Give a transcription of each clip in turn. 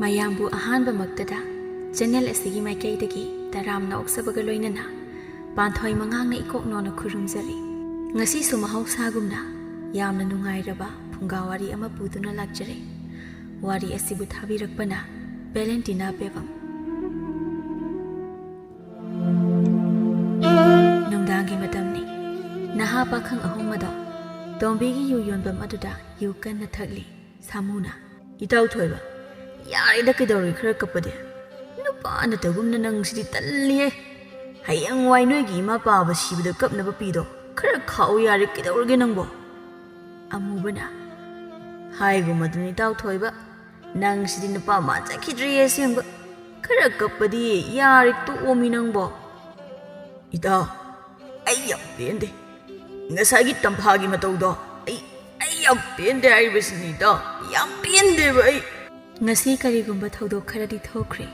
ꯃꯌꯥꯝꯕꯨ ꯑꯍꯥꯟꯕꯃꯛꯇꯗ ꯆꯦꯅꯦꯜ ꯑꯁꯤꯒꯤ ꯃꯥꯏꯀꯩꯗꯒꯤ ꯇꯔꯥꯝꯅ ꯑꯣꯛꯆꯕꯒ ꯂꯣꯏꯅꯅ ꯄꯥꯟꯊꯣꯏ ꯃꯉꯥꯡꯅ ꯏꯀꯣꯛꯅꯣꯅ ꯈꯨꯔꯨꯝꯖꯔꯤ꯫ ꯉꯁꯤꯁꯨ ꯃꯍꯧꯁꯥꯒꯨꯝꯅ ꯌꯥꯝꯅ ꯅꯨꯡꯉꯥꯏꯔꯕ ꯐꯨꯡꯒꯥ ꯋꯥꯔꯤ ꯑꯃ ꯄꯨꯗꯨꯅ ꯂꯥꯛꯆꯔꯦ꯫ ꯋꯥꯔꯤ ꯑꯁꯤꯕꯨ ꯊꯥꯕꯤꯔꯛꯄꯅ ꯚꯦꯂꯦꯟꯇꯤꯅꯥ ꯄꯦꯕꯝ꯫ ꯅꯨꯡꯗꯥꯡꯒꯤ ꯃꯇꯝꯅꯤ꯫ ꯅꯍꯥ ꯄꯥꯈꯪ ꯑꯍꯨꯝ ꯑꯗꯣ ꯇꯣꯝꯕꯤꯒꯤ ꯌꯨ ꯌꯣꯟꯐꯝ ꯑꯗꯨꯗ ꯌꯨ ꯀꯟꯅ ꯊꯛꯂꯤ꯫ ꯁꯥꯃꯨꯅ "ꯏꯇꯥꯎ ꯊꯣꯏꯕ, ꯌꯥꯔꯦꯗ ꯀꯩꯗꯧꯔꯤ ꯈꯔ ꯀꯞꯄꯗꯤ? ꯅꯨꯄꯥꯅ ꯇꯧꯒꯨꯝꯅ ꯅꯪꯁꯤꯗꯤ ꯇꯜꯂꯤꯌꯦ꯫ ꯍꯌꯦꯡꯋꯥꯏ ꯅꯣꯏꯒꯤ ꯏꯃꯥ ꯄꯥꯕ ꯁꯤꯕꯗ ꯀꯞꯅꯕ ꯄꯤꯗꯣ ꯈꯔ ꯈꯥꯛꯎ ꯌꯥꯔꯦ, ꯀꯩꯗꯧꯔꯒꯦ ꯅꯪꯕꯣ?" ꯑꯃꯨꯕꯅ "ꯍꯥꯏꯒꯨꯝꯃꯗꯨꯅꯤ ꯏꯇꯥꯎ ꯊꯣꯏꯕ, ꯅꯪꯁꯤꯗꯤ ꯅꯨꯄꯥ ꯃꯥꯟꯖꯈꯤꯗ꯭ꯔꯦ ꯑꯁꯦꯡꯕ꯫ ꯈꯔ ꯀꯞꯄꯗꯤ ꯌꯥꯔꯦ, ꯇꯣꯛꯑꯣꯃꯤ ꯅꯪꯕꯣ." "ꯏꯇꯥꯎ, ꯑꯩ ꯌꯥꯝ ꯄꯦꯟꯗꯦ꯫ ꯉꯁꯥꯏꯒꯤ ꯇꯝꯐꯥꯒꯤ ꯃꯇꯧꯗꯣ ꯑꯩ ꯌꯥꯝ ꯄꯦꯟꯗꯦ ꯍꯥꯏꯔꯤꯕꯁꯤꯅꯤ ꯏꯇꯥꯎ, ꯌꯥꯝ ꯄꯦꯟꯗꯦꯕ ꯑꯩ." ꯉꯁꯤ ꯀꯔꯤꯒꯨꯝꯕ ꯊꯧꯗꯣꯛ ꯈꯔꯗꯤ ꯊꯣꯛꯈ꯭ꯔꯦ꯫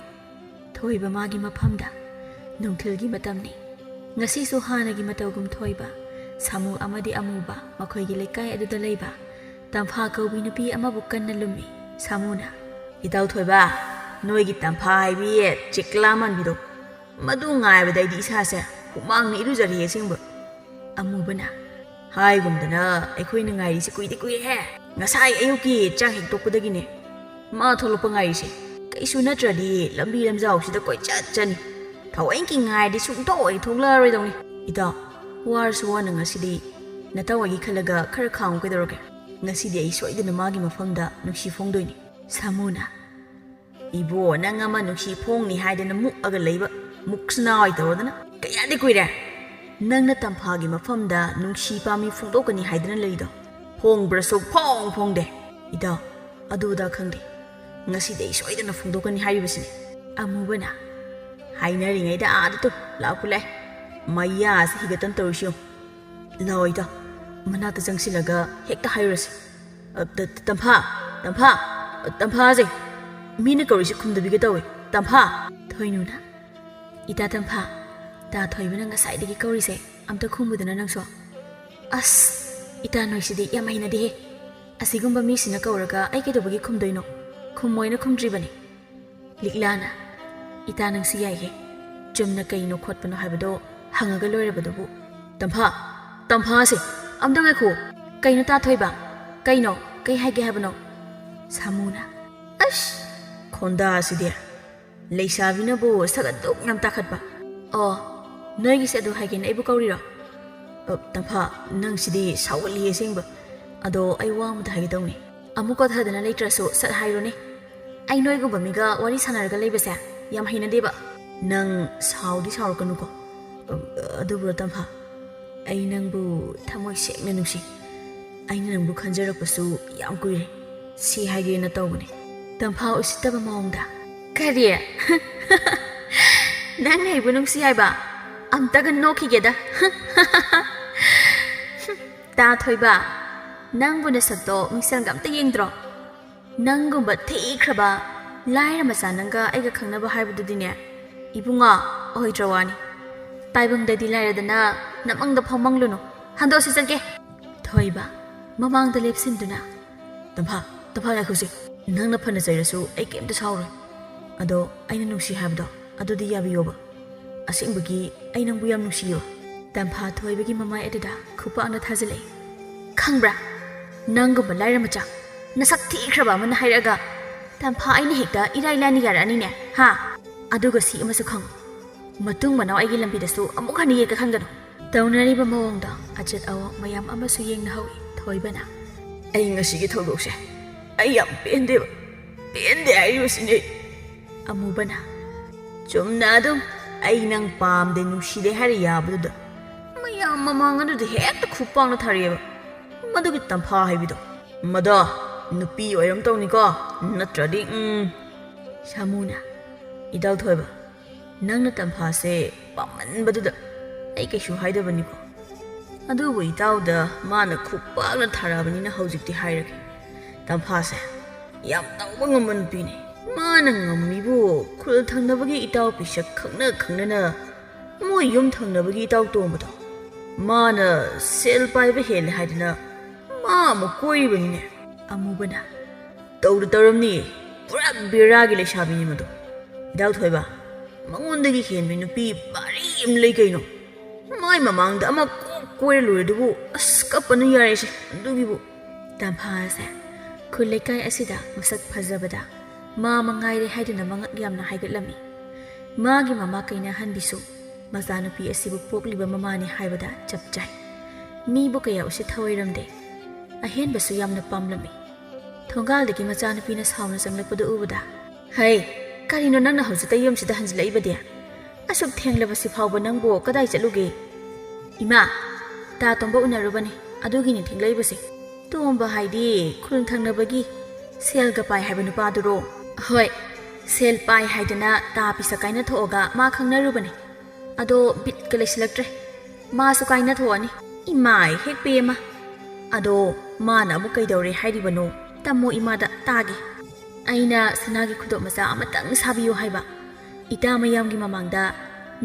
ꯊꯣꯏꯕ ꯃꯥꯒꯤ ꯃꯐꯝꯗ ꯅꯨꯡꯊꯤꯜꯒꯤ ꯃꯇꯝꯅꯤ꯫ ꯉꯁꯤꯁꯨ ꯍꯥꯟꯅꯒꯤ ꯃꯇꯧꯒꯨꯝ ꯊꯣꯏꯕ, ꯁꯥꯃꯨ ꯑꯃꯗꯤ ꯑꯃꯨꯕ ꯃꯈꯣꯏꯒꯤ ꯂꯩꯀꯥꯏ ꯑꯗꯨꯗ ꯂꯩꯕ ꯇꯝꯐꯥ ꯀꯧꯕꯤ ꯅꯨꯄꯤ ꯑꯃꯕꯨ ꯀꯟꯅ ꯂꯨꯝꯃꯤ꯫ ꯁꯥꯃꯨꯅ "ꯏꯇꯥꯎ ꯊꯣꯏꯕ, ꯅꯣꯏꯒꯤ ꯇꯝꯐꯥ ꯍꯥꯏꯕꯤ ꯆꯦꯛꯂꯥ ꯃꯥꯟꯕꯤꯗꯣ, ꯃꯗꯨ ꯉꯥꯏꯕꯗ ꯑꯩꯗꯤ ꯏꯁꯥꯁꯦ ꯍꯨꯃꯥꯡꯅ ꯏꯔꯨꯖꯔꯤ ꯑꯁꯦꯡꯕ." ꯑꯃꯨꯕꯅ "ꯍꯥꯏꯒꯨꯝꯗꯅ ꯑꯩꯈꯣꯏꯅ ꯉꯥꯏꯔꯤꯁꯤ ꯀꯨꯏꯗꯤ ꯀꯨꯏꯔꯦꯍꯦ꯫ ꯉꯁꯥꯏ ꯑꯌꯨꯛꯀꯤ ꯆꯥꯛ ꯍꯦꯛ ꯇꯣꯛꯄꯗꯒꯤꯅꯦ ꯃꯥ ꯊꯣꯛꯂꯛꯄ ꯉꯥꯏꯔꯤꯁꯦ꯫ ꯀꯩꯁꯨ ꯅꯠꯇ꯭ꯔꯗꯤ ꯂꯝꯕꯤ ꯂꯝꯖꯥꯎꯁꯤꯗ ꯀꯣꯏꯆꯠ ꯆꯠꯅꯤ꯫ ꯊꯋꯣꯏꯟꯀꯤ ꯉꯥꯏꯔꯗꯤ ꯁꯨꯡꯊꯣꯛ ꯑꯩ ꯊꯣꯛꯂꯛꯑꯔꯣꯏꯗꯧꯅꯤ꯫ ꯏꯇꯥꯎ, ꯋꯥꯔꯁꯨ ꯋꯥꯅ ꯉꯁꯤꯗꯤ ꯅꯇꯥꯎꯒꯤ ꯈꯜꯂꯒ ꯈꯔ ꯈꯥꯡꯉꯨ, ꯀꯩꯗꯧꯔꯒꯦ? ꯉꯁꯤꯗꯤ ꯑꯩ ꯁꯣꯏꯗꯅ ꯃꯥꯒꯤ ꯃꯐꯝꯗ ꯅꯨꯡꯁꯤ ꯐꯣꯡꯗꯣꯏꯅꯤ." ꯁꯥꯃꯨꯅ "ꯏꯕꯣ, ꯅꯪ ꯑꯃ ꯅꯨꯡꯁꯤ ꯐꯣꯡꯅꯤ ꯍꯥꯏꯗꯅ ꯃꯨꯛꯑꯒ ꯂꯩꯕ ꯃꯨꯛꯁꯅꯥꯋꯥꯏ ꯇꯧꯔꯗꯅ ꯀꯌꯥꯗꯤ ꯀꯨꯏꯔꯦ ꯅꯪꯅ ꯇꯝꯐꯥꯒꯤ ꯃꯐꯝꯗ ꯅꯨꯡꯁꯤ ꯄꯥꯝꯃꯤ ꯐꯣꯡꯗꯣꯛꯀꯅꯤ ꯍꯥꯏꯗꯅ ꯂꯩꯔꯤꯗꯣ? ꯐꯣꯡꯕ꯭ꯔꯁꯨ ꯐꯣꯡꯗꯦ꯫ ꯏꯇꯥꯎ, ꯑꯗꯨꯗ ꯈꯪꯗꯦ, ꯉꯁꯤꯗꯤ ꯑꯩ ꯁꯣꯏꯗꯅ ꯐꯣꯡꯗꯣꯛꯀꯅꯤ ꯍꯥꯏꯔꯤꯕꯁꯤꯅꯤ." ꯑꯃꯨꯕꯅ "ꯍꯥꯏꯅꯔꯤꯉꯩꯗ ꯑꯥꯗ ꯇꯨ ꯂꯥꯛꯄꯨ ꯂꯥꯛꯑꯦ, ꯃꯌꯥꯁꯤ ꯍꯤꯒꯠꯇꯅ ꯇꯧꯔꯤꯁꯤ ꯌꯦꯡꯉꯨ꯫ ꯂꯥꯛꯑꯣ ꯏꯇꯥꯎ, ꯃꯅꯥꯛꯇ ꯆꯪꯁꯤꯜꯂꯒ ꯍꯦꯛꯇ ꯍꯥꯏꯔꯨꯔꯁꯤ꯫ ꯇꯝꯐꯥꯁꯦ, ꯃꯤꯅ ꯀꯧꯔꯤꯁꯤ ꯈꯨꯝꯗꯕꯤꯒ ꯇꯧꯏ꯫ ꯇꯝꯐꯥ." ꯊꯣꯏꯅꯨꯅ "ꯏꯇꯥ ꯇꯝꯐꯥ, ꯇꯥ ꯊꯣꯏꯕꯅ ꯉꯁꯥꯏꯗꯒꯤ ꯀꯧꯔꯤꯁꯦ ꯑꯝꯇ ꯈꯨꯝꯃꯨꯗꯅ ꯅꯪꯁꯨ." "ꯑꯁ, ꯏꯇꯥ ꯅꯣꯏꯁꯤꯗꯤ ꯌꯥꯝ ꯍꯩꯅꯗꯦꯍꯦ꯫ ꯑꯁꯤꯒꯨꯝꯕ ꯃꯤꯁꯤꯅ ꯀꯧꯔꯒ ꯑꯩ ꯀꯩꯗꯧꯕꯒꯤ ꯈꯨꯝꯗꯣꯏꯅꯣ? ꯈꯨꯝꯃꯣꯏꯅ ꯈꯨꯝꯗ꯭ꯔꯤꯕꯅꯤ." ꯂꯤꯛꯂꯥꯅ "ꯏꯇꯥ ꯅꯪꯁꯤ ꯌꯥꯏꯍꯦ, ꯆꯨꯝꯅ ꯀꯩꯅꯣ ꯈꯣꯠꯄꯅꯣ ꯍꯥꯏꯕꯗꯣ ꯍꯪꯉꯒ ꯂꯣꯏꯔꯕꯗꯨꯕꯨ." ꯇꯝꯐꯥꯁꯦ, ꯑꯝꯇ ꯉꯥꯏꯈꯣ." "ꯀꯩꯅꯣ ꯇꯥ ꯊꯣꯏꯕ? ꯀꯩꯅꯣ? ꯀꯩ ꯍꯥꯏꯒꯦ ꯍꯥꯏꯕꯅꯣ?" ꯁꯥꯃꯨꯅ "ꯑꯁ, ꯈꯣꯟꯗꯥꯁꯤꯗꯤ ꯂꯩꯁꯥꯕꯤꯅꯕꯨ ꯁꯒꯠꯗꯨꯛ ꯌꯥꯝ ꯇꯥꯈꯠꯄ." "ꯑꯣ, ꯅꯣꯏꯒꯤꯁꯦ ꯑꯗꯨ ꯍꯥꯏꯒꯦꯅ ꯑꯩꯕꯨ ꯀꯧꯔꯤꯔꯣ?" "ꯇꯝꯐꯥ, ꯅꯪꯁꯤꯗꯤ ꯁꯥꯎꯒꯠꯂꯤ ꯑꯁꯦꯡꯕ꯫ ꯑꯗꯣ ꯑꯩ ꯋꯥ ꯑꯃꯗ ꯍꯥꯏꯒꯦ ꯇꯧꯅꯤ." "ꯑꯃꯨꯛ ꯀꯣꯊꯗꯅ ꯂꯩꯇ꯭ꯔꯁꯨ ꯁꯠ ꯍꯥꯏꯔꯣꯅꯦ꯫ ꯑꯩ ꯅꯣꯏꯒꯨꯝꯕ ꯃꯤꯒ ꯋꯥꯔꯤ ꯁꯥꯟꯅꯔꯒ ꯂꯩꯕꯁꯦ ꯌꯥꯝ ꯍꯩꯅꯗꯦꯕ." "ꯅꯪ ꯁꯥꯎꯗꯤ ꯁꯥꯎꯔꯛꯀꯅꯨꯀꯣ. ꯑꯗꯨꯕꯨ ꯇꯝꯐꯥ, ꯑꯩ ꯅꯪꯕꯨ ꯊꯃꯣꯏ ꯁꯦꯡꯅ ꯅꯨꯡꯁꯤ. ꯑꯩꯅ ꯅꯪꯕꯨ ꯈꯟꯖꯔꯛꯄꯁꯨ ꯌꯥꯝ ꯀꯨꯏꯔꯦ. ꯁꯤ ꯍꯥꯏꯒꯦꯅ ꯇꯧꯕꯅꯤ." ꯇꯝꯐꯥ ꯎꯁꯤꯠꯇꯕ ꯃꯑꯣꯡꯗ "ꯀꯔꯤ? ꯅꯪ ꯑꯩꯕꯨ ꯅꯨꯡꯁꯤ ꯍꯥꯏꯕ? ꯑꯝꯇꯒ ꯅꯣꯛꯈꯤꯒꯦꯗ." "ꯇꯥ ꯊꯣꯏꯕ, ꯅꯪꯕꯨ ꯅꯁꯛꯇꯣ ꯃꯤꯡꯁꯦꯜꯒ ꯑꯝꯇ ꯌꯦꯡꯗ꯭ꯔꯣ? ꯅꯪꯒꯨꯝꯕ ꯊꯤꯈ꯭ꯔꯕ ꯂꯥꯏꯔ ꯃꯆꯥ ꯅꯪꯒ ꯑꯩꯒ ꯈꯪꯅꯕ ꯍꯥꯏꯕꯗꯨꯗꯤꯅꯦ, ꯏꯕꯨꯡꯉꯣ ꯑꯣꯏꯗ꯭ꯔ ꯋꯥꯅꯤ꯫ ꯇꯥꯏꯕꯪꯗꯗꯤ ꯂꯥꯏꯔꯗꯅ ꯅꯃꯪꯗ ꯐꯥꯎ ꯃꯪꯂꯨꯅꯨ꯫ ꯍꯟꯗꯣꯛꯁꯤ ꯆꯠꯀꯦ." ꯊꯣꯏꯕ ꯃꯃꯥꯡꯗ ꯂꯦꯞꯁꯤꯟꯗꯨꯅ "ꯇꯝꯐꯥ ꯉꯥꯏꯈꯣꯁꯦ. ꯅꯪꯅ ꯐꯅ ꯆꯩꯔꯁꯨ ꯑꯩ ꯀꯩꯝꯇ ꯁꯥꯎꯔꯣꯏ. ꯑꯗꯣ ꯑꯩꯅ ꯅꯨꯡꯁꯤ ꯍꯥꯏꯕꯗꯣ ꯑꯗꯨꯗꯤ ꯌꯥꯕꯤꯌꯣꯕ. ꯑꯁꯦꯡꯕꯒꯤ ꯑꯩ ꯅꯪꯕꯨ ꯌꯥꯝ ꯅꯨꯡꯁꯤꯌꯦꯕ." ꯇꯝꯐꯥ ꯊꯣꯏꯕꯒꯤ ꯃꯃꯥꯏ ꯑꯗꯨꯗ ꯈꯨꯄꯥꯛꯅ ꯊꯥꯖꯤꯜꯂꯛꯏ꯫ "ꯈꯪꯕ꯭ꯔꯥ, ꯅꯪꯒꯨꯝꯕ ꯂꯥꯏꯔ ꯃꯆꯥ ꯅꯁꯛ ꯊꯤꯈ꯭ꯔꯕ ꯑꯃꯅ ꯍꯥꯏꯔꯛꯑꯒ ꯇꯝꯐꯥ ꯑꯩꯅ ꯍꯦꯛꯇ ꯏꯔꯥꯏ ꯂꯥꯏꯅ ꯌꯥꯔꯛꯑꯅꯤꯅꯦ, ꯍꯥ? ꯑꯗꯨꯒ ꯁꯤ ꯑꯃꯁꯨ ꯈꯪꯉꯨ, ꯃꯇꯨꯡ ꯃꯅꯥꯎ ꯑꯩꯒꯤ ꯂꯝꯕꯤꯗꯁꯨ ꯑꯃꯨꯛ ꯍꯟꯅ ꯌꯦꯠꯀ ꯈꯟꯒꯅꯨ." ꯇꯧꯅꯔꯤꯕ ꯃꯑꯣꯡꯗ ꯑꯆꯠ ꯑꯋꯣꯡ ꯃꯌꯥꯝ ꯑꯃꯁꯨ ꯌꯦꯡꯅꯍꯧꯏ꯫ ꯊꯣꯏꯕꯅ "ꯑꯩ ꯉꯁꯤꯒꯤ ꯊꯧꯗꯣꯛꯁꯦ ꯑꯩ ꯌꯥꯝ ꯄꯦꯟꯗꯦꯕ. ꯄꯦꯟꯗꯦ ꯍꯥꯏꯔꯤꯕꯁꯤꯅꯤ." ꯑꯃꯨꯕꯅ "ꯆꯨꯝꯅ ꯑꯗꯨꯝ ꯑꯩ ꯅꯪ ꯄꯥꯝꯗꯦ ꯅꯨꯡꯁꯤꯗꯦ ꯍꯥꯏꯔ ꯌꯥꯕꯗꯨꯗ ꯃꯌꯥꯝ ꯃꯃꯥꯡ ꯑꯗꯨꯗ ꯍꯦꯛꯇ ꯈꯨꯄꯥꯛꯅ ꯊꯥꯔꯛꯑꯦꯕ ꯃꯗꯨꯒꯤ ꯇꯝꯐꯥ ꯍꯥꯏꯕꯤꯗꯣ. ꯃꯗꯣ ꯅꯨꯄꯤ ꯑꯣꯏꯔꯝ ꯇꯧꯅꯤꯀꯣ, ꯅꯠꯇ꯭ꯔꯗꯤ ꯁꯥꯃꯨꯅ "ꯏꯇꯥꯎ ꯊꯣꯏꯕ, ꯅꯪꯅ ꯇꯝꯐꯥꯁꯦ ꯄꯥꯝꯃꯟꯕꯗꯨꯗ ꯑꯩ ꯀꯩꯁꯨ ꯍꯥꯏꯗꯕꯅꯤꯀꯣ. ꯑꯗꯨꯕꯨ ꯏꯇꯥꯎꯗ ꯃꯥꯅ ꯈꯨꯄꯥꯛꯅ ꯊꯥꯔꯛꯑꯕꯅꯤꯅ ꯍꯧꯖꯤꯛꯇꯤ ꯍꯥꯏꯔꯒꯦ. ꯇꯝꯐꯥꯁꯦ ꯌꯥꯝ ꯇꯧꯕ ꯉꯝꯕ ꯅꯨꯄꯤꯅꯤ. ꯃꯥꯅ ꯉꯝꯃꯤꯕꯨ ꯈꯨꯜ ꯊꯪꯅꯕꯒꯤ ꯏꯇꯥꯎ ꯄꯤꯁꯛ ꯈꯪꯅꯅ ꯃꯣꯏ ꯌꯨꯝ ꯊꯪꯅꯕꯒꯤ ꯏꯇꯥꯎ ꯇꯣꯡꯕꯗꯣ ꯃꯥꯅ ꯁꯦꯜ ꯄꯥꯏꯕ ꯍꯦꯜꯂꯦ ꯍꯥꯏꯗꯅ ꯃꯥ ꯑꯃꯨꯛ ꯀꯣꯏꯔꯤꯕꯅꯤꯅꯦ." ꯑꯃꯨꯕꯅ "ꯇꯧꯔꯝꯅꯤ. pura biraagi leishabini madu idau thoiba mangondagi henbi nupi bari im lei kaino mai mamangda ama koire lure dubu as kapanu yare se dugibu tampha se khullekai asida masak phajabada ma mangaire haiduna mangak yamna haigatlami magi mama kaina hanbisu mazanupi asibu pokliba mamani haibada chapchai mibu kaya usi thawairamde ahenbasu yamna pamlami thongaldagi machanupina sauna changlakpadu ubada hai karino nangna hojita yomsida hanjlaibade asuk thenglabasi phawba nangbo kadai chaluge ima ta tomba unarubani adugini thenglaibase tomba haidi khulun thangnabagi selga pai haiba nupaduro hoi sel pai haidana ta pisa kaina thoga ma khangnarubani ado bit kalaisilaktre ma su kaina thoani imai hekpe ma ado mana amu kaidore hairibano tamo imada tagi aina sanagi khudo macha amatang sabiyo haiba ita mayamgi mamangda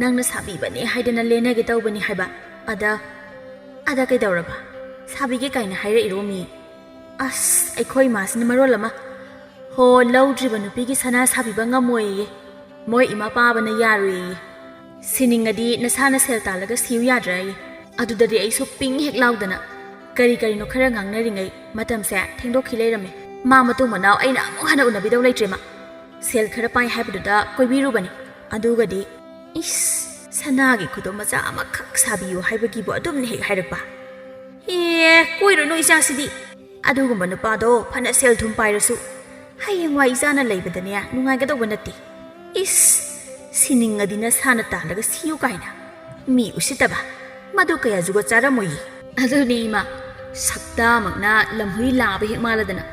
nangna sabi bane haidana lenage tawbani haiba ada kaidoraba sabige kaina haira iromi as aikhoi masina marolama ho laudriba nupigi sana sabiba ngamoye moi ima pabana yarui siningadi nasana sel talaga siu yadrai adudari aisu ping hek laudana kari no khara ngangnaringai matamse thengdokhi leirame ma matu manau aina amu hana unabidau leitrema sel khara pai haibuda koibirubani adugadi is sanagi khudo macha ama khak sabiyu haibagi bo adum ne hek hairakpa koiro no isasidi adugumba nupado phana sel thum pairasu hayengwai isana leibadane nungai gadau banati is siningadina sana talaga siu kaina mi usitaba madu kaya juga cara moi aduni ma sakta magna lamhui laba hek maladana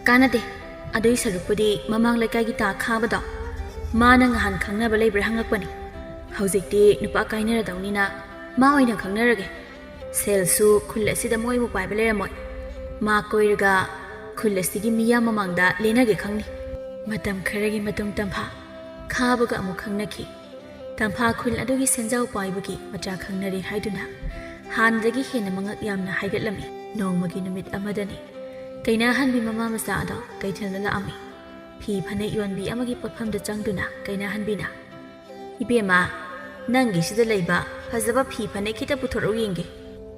kanade adui sarupudi mamang laikai gi ta khabada mana ngahan khangna balai brahangakpani haujikti nupa kainara daunina ma oina khangnarage selsu khullasida moi mu pai balera moi ma koiraga khullasigi miya mamangda lenage khangni matam kharagi matung tampha khabaga amu khangnaki tampha khul adugi senjau paibagi macha khangnare haiduna handagi hena mangak yamna haigatlami nongmagi numit amadani kaina hanbi mama masa ada kaithalala ami phi phane yonbi amagi potphamda changduna kaina hanbina ibema nangi sida leiba phajaba phi phane khita puthoro yenge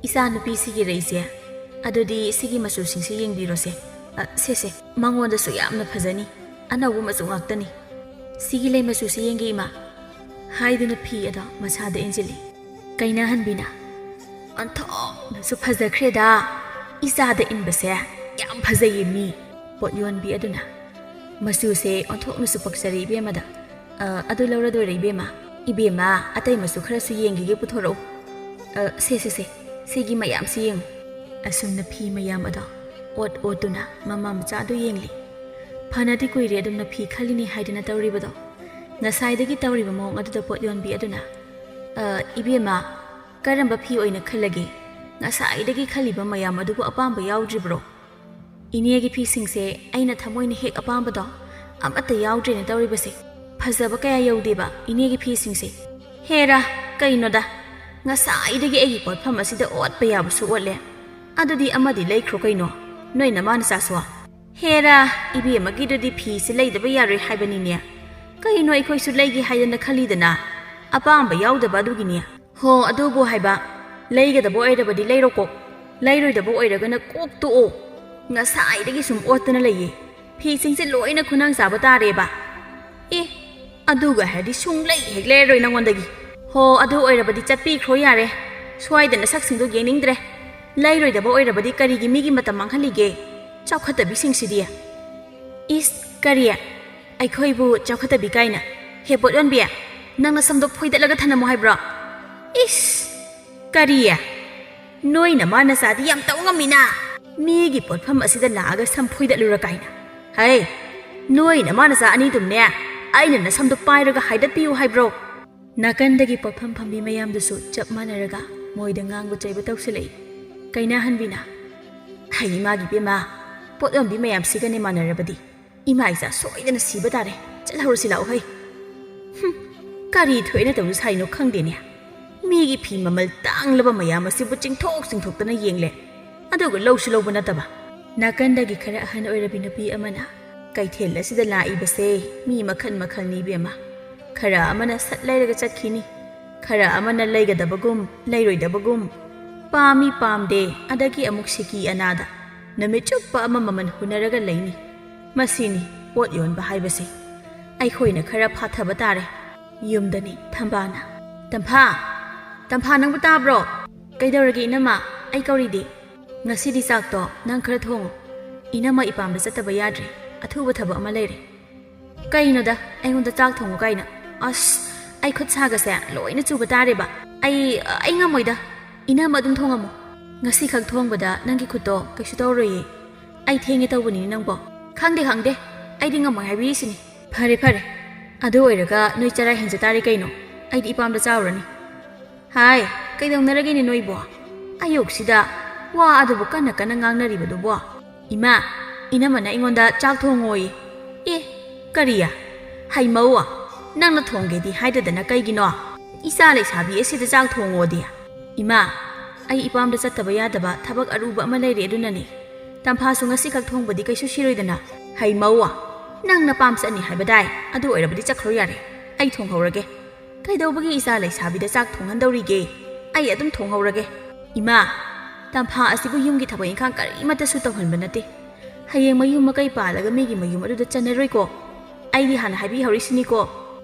isa nupi sigi reise adudi sigi masu singsi yengbirose se mangonda su yamna phajani anawu masu ngaktani sigi lei masu si yenge ima haiduna phi ada masada enjili kaina hanbina antho nasu phajakreda isada inbase yam phajayi mi pot yonbi aduna masu se antho nasu paksari ibemada adu laura do reibema ibema atai masu khara su yengi ge puthoro se sigi mayam si yeng asumna phi mayam ada ot otuna mama macha do yengli phanati koire adumna phi khalini haidana tawribado nasaidagi tawriba mong aduda pot yonbi aduna ibema karamba phi oina khalage nasaidagi khaliba mayam adubu apamba yaudribro inegi phi singse aina thamoina hek apamba do amata yaudre ne tawribase phajaba kaya yaudeba inegi phi singse hera kainoda nasaidagi egi pot pham asida otpa yabusu otle adudi amadi leikhro kaino noina man saswa hera ibema gidudi phi se leidaba yare haibani ne kaino ikoi su leigi haidana khalidana apamba yaudaba adugini ho adubo haiba leigadabo oidabadi leiroko leiroidabo oiragana kokto o nasaidagi sum otana leiye phi singse loina khunang saba tareba aduga hadi sung lei hek leroi nangondagi ho adu oirabadi chappi khro yare swaidana saksingdo yeningdre leiroidabo oirabadi karigi migi matam manghalige chawkhatabi singsidia is kariya aikhoibu chawkhatabi kaina hebot onbia nangna samdok phoidalaga thanamo haibra is kariya noina mana sadi yam tawngamina migi potpham asida laaga samphoidalura kaina hai noina mana sa ani dumne aina na samdok pairaga haidatpiu haibro nakandagi potpham phambi mayamdusu chap manaraga moida ngangbu chaiba tawsilei kaina hanbina hai magi bema potombi mayam sigane manarabadi ima isa soidana siba tare chalhausi lau hai kari thoina tawru saino khangdene migi phi mamal tanglaba mayam asibu chingthok tana yengle aduga lawsu lawba nataba nakandagi khara ahan oirabi napi amana ꯀꯩꯊꯦꯜ ꯑꯁꯤꯗ ꯂꯥꯛꯏꯕꯁꯦ ꯃꯤ ꯃꯈꯜ ꯃꯈꯜꯅꯤ ꯏꯕꯦꯝꯃ ꯈꯔ ꯑꯃꯅ ꯁꯠ ꯂꯩꯔꯒ ꯆꯠꯈꯤꯅꯤ ꯈꯔ ꯑꯃꯅ ꯂꯩꯒꯗꯕꯒꯨꯝ ꯂꯩꯔꯣꯏꯗꯕꯒꯨꯝ ꯄꯥꯝꯃꯤ ꯄꯥꯝꯗꯦ ꯑꯗꯒꯤ ꯑꯃꯨꯛ ꯁꯤꯀꯤ ꯑꯅꯥꯗ ꯅꯨꯃꯤꯠ ꯆꯨꯞꯄ ꯑꯃ ꯃꯃꯜ ꯍꯨꯟꯅꯔꯒ ꯂꯩꯅꯤ ꯃꯁꯤꯅꯤ ꯄꯣꯠ ꯌꯣꯟꯕ ꯍꯥꯏꯕꯁꯦ ꯑꯩꯈꯣꯏꯅ ꯈꯔ ꯐꯥꯊꯕ ꯇꯥꯔꯦ ꯌꯨꯝꯗꯅꯤ ꯊꯝꯕꯥꯅ ꯇꯝꯐꯥ ꯅꯪꯕꯨ ꯇꯥꯕ꯭ꯔꯣ ꯀꯩꯗꯧꯔꯒꯦ ꯏꯅꯝꯃ ꯑꯩ ꯀꯧꯔꯤꯗꯤ ꯉꯁꯤꯗꯤ ꯆꯥꯛꯇꯣ ꯅꯪ ꯈꯔ ꯊꯣꯡꯉꯣ ꯏꯅꯝꯃ ꯏꯄꯥꯝꯗ ꯆꯠꯇꯕ ꯌꯥꯗ꯭ꯔꯦ ꯑꯊꯨꯕ ꯊꯕꯛ ꯑꯃ ꯂꯩꯔꯦ ꯀꯩꯅꯣꯗ ꯑꯩꯉꯣꯟꯗ ꯆꯥꯛ ꯊꯣꯡꯉꯣ ꯀꯥꯏꯅ ꯑꯁ ꯑꯩ ꯈꯨꯠ ꯁꯥꯒꯁꯦ ꯂꯣꯏꯅ ꯆꯨꯕ ꯇꯥꯔꯦꯕ ꯑꯩ ꯉꯝꯃꯣꯏꯗ ꯏꯅꯝꯃ ꯑꯗꯨꯝ ꯊꯣꯡꯉꯝꯃꯣ ꯉꯁꯤ ꯈꯛ ꯊꯣꯡꯕꯗ ꯅꯪꯒꯤ ꯈꯨꯠꯇꯣ ꯀꯩꯁꯨ ꯇꯧꯔꯣꯏꯌꯦ ꯑꯩ ꯊꯦꯡꯉꯦ ꯇꯧꯕꯅꯤꯅꯦ ꯅꯪꯕꯣ ꯈꯪꯗꯦ ꯑꯩꯗꯤ ꯉꯝꯃꯣꯏ ꯍꯥꯏꯕꯤꯔꯤꯁꯤꯅꯤ ꯐꯔꯦ ꯑꯗꯨ ꯑꯣꯏꯔꯒ ꯅꯣꯏ ꯆꯔꯥ ꯍꯦꯟꯖ ꯇꯥꯔꯦ ꯀꯩꯅꯣ ꯑꯩꯗꯤ ꯏꯄꯥꯝꯗ ꯆꯥꯎꯔꯅꯤ ꯍꯥꯏ ꯀꯩꯗꯧꯅꯔꯒꯦꯅꯦ ꯅꯣꯏꯕꯣ ꯑꯌꯨꯛꯁꯤꯗ ꯋꯥ ꯑꯗꯨꯕꯨ ꯀꯟꯅ ꯉꯥꯡꯅꯔꯤꯕꯗꯨꯕꯣ ꯏꯅꯝꯃꯅ ꯑꯩꯉꯣꯟꯗ ꯆꯥꯛ ꯊꯣꯡꯉꯣꯌꯦ ꯑꯦ ꯀꯔꯤꯌꯥ ꯍꯩꯃꯧ ꯅꯪꯅ ꯊꯣꯡꯒꯦꯗꯤ ꯍꯥꯏꯗꯗꯅ ꯀꯩꯒꯤꯅꯣ ꯏꯆꯥ ꯂꯩꯁꯥꯕꯤ ꯑꯁꯤꯗ ꯆꯥꯛ ꯊꯣꯡꯉꯣꯗꯤ ꯏꯃꯥ ꯑꯩ ꯏꯄꯥꯝꯗ ꯆꯠꯇꯕ ꯌꯥꯗꯕ ꯊꯕꯛ ꯑꯔꯨꯕ ꯑꯃ ꯂꯩꯔꯦ ꯑꯗꯨꯅꯅꯤ ꯇꯝꯐꯥꯁꯨ ꯉꯁꯤ ꯈꯛ ꯊꯣꯡꯕꯗꯤ ꯀꯩꯁꯨ ꯁꯤꯔꯣꯏꯗꯅ ꯍꯩꯃꯧ ꯅꯪꯅ ꯄꯥꯝ ꯆꯠꯅꯤ ꯍꯥꯏꯕꯗꯥꯏ ꯑꯗꯨ ꯑꯣꯏꯔꯕꯗꯤ ꯆꯠꯈ꯭ꯔꯣ ꯌꯥꯔꯦ ꯑꯩ ꯊꯣꯡꯍꯧꯔꯒꯦ ꯀꯩꯗꯧꯕꯒꯤ ꯏꯆꯥ ꯂꯩꯁꯥꯕꯤꯗ ꯆꯥꯛ ꯊꯣꯡꯍꯟꯗꯧꯔꯤꯒꯦ ꯑꯩ ꯑꯗꯨꯝ ꯊꯣꯡꯍꯧꯔꯒꯦ ꯏꯃꯥ ꯇꯝꯐꯥ ꯑꯁꯤꯕꯨ ꯌꯨꯝꯒꯤ ꯊꯕꯛ ꯏꯪꯈꯥꯡ ꯀꯔꯤꯃꯠꯇꯁꯨ ꯇꯧꯍꯟꯕ ꯅꯠꯇꯦ ꯍꯌꯦꯡ ꯃꯌꯨꯝ ꯃꯀꯩ ꯄꯥꯜꯂꯒ ꯃꯤꯒꯤ ꯃꯌꯨꯝ ꯑꯗꯨꯗ ꯆꯟꯅꯔꯣꯏꯀꯣ ꯑꯩꯗꯤ ꯍꯥꯟꯅ ꯍꯥꯏꯕꯤꯍꯧꯔꯤꯁꯤꯅꯤꯀꯣ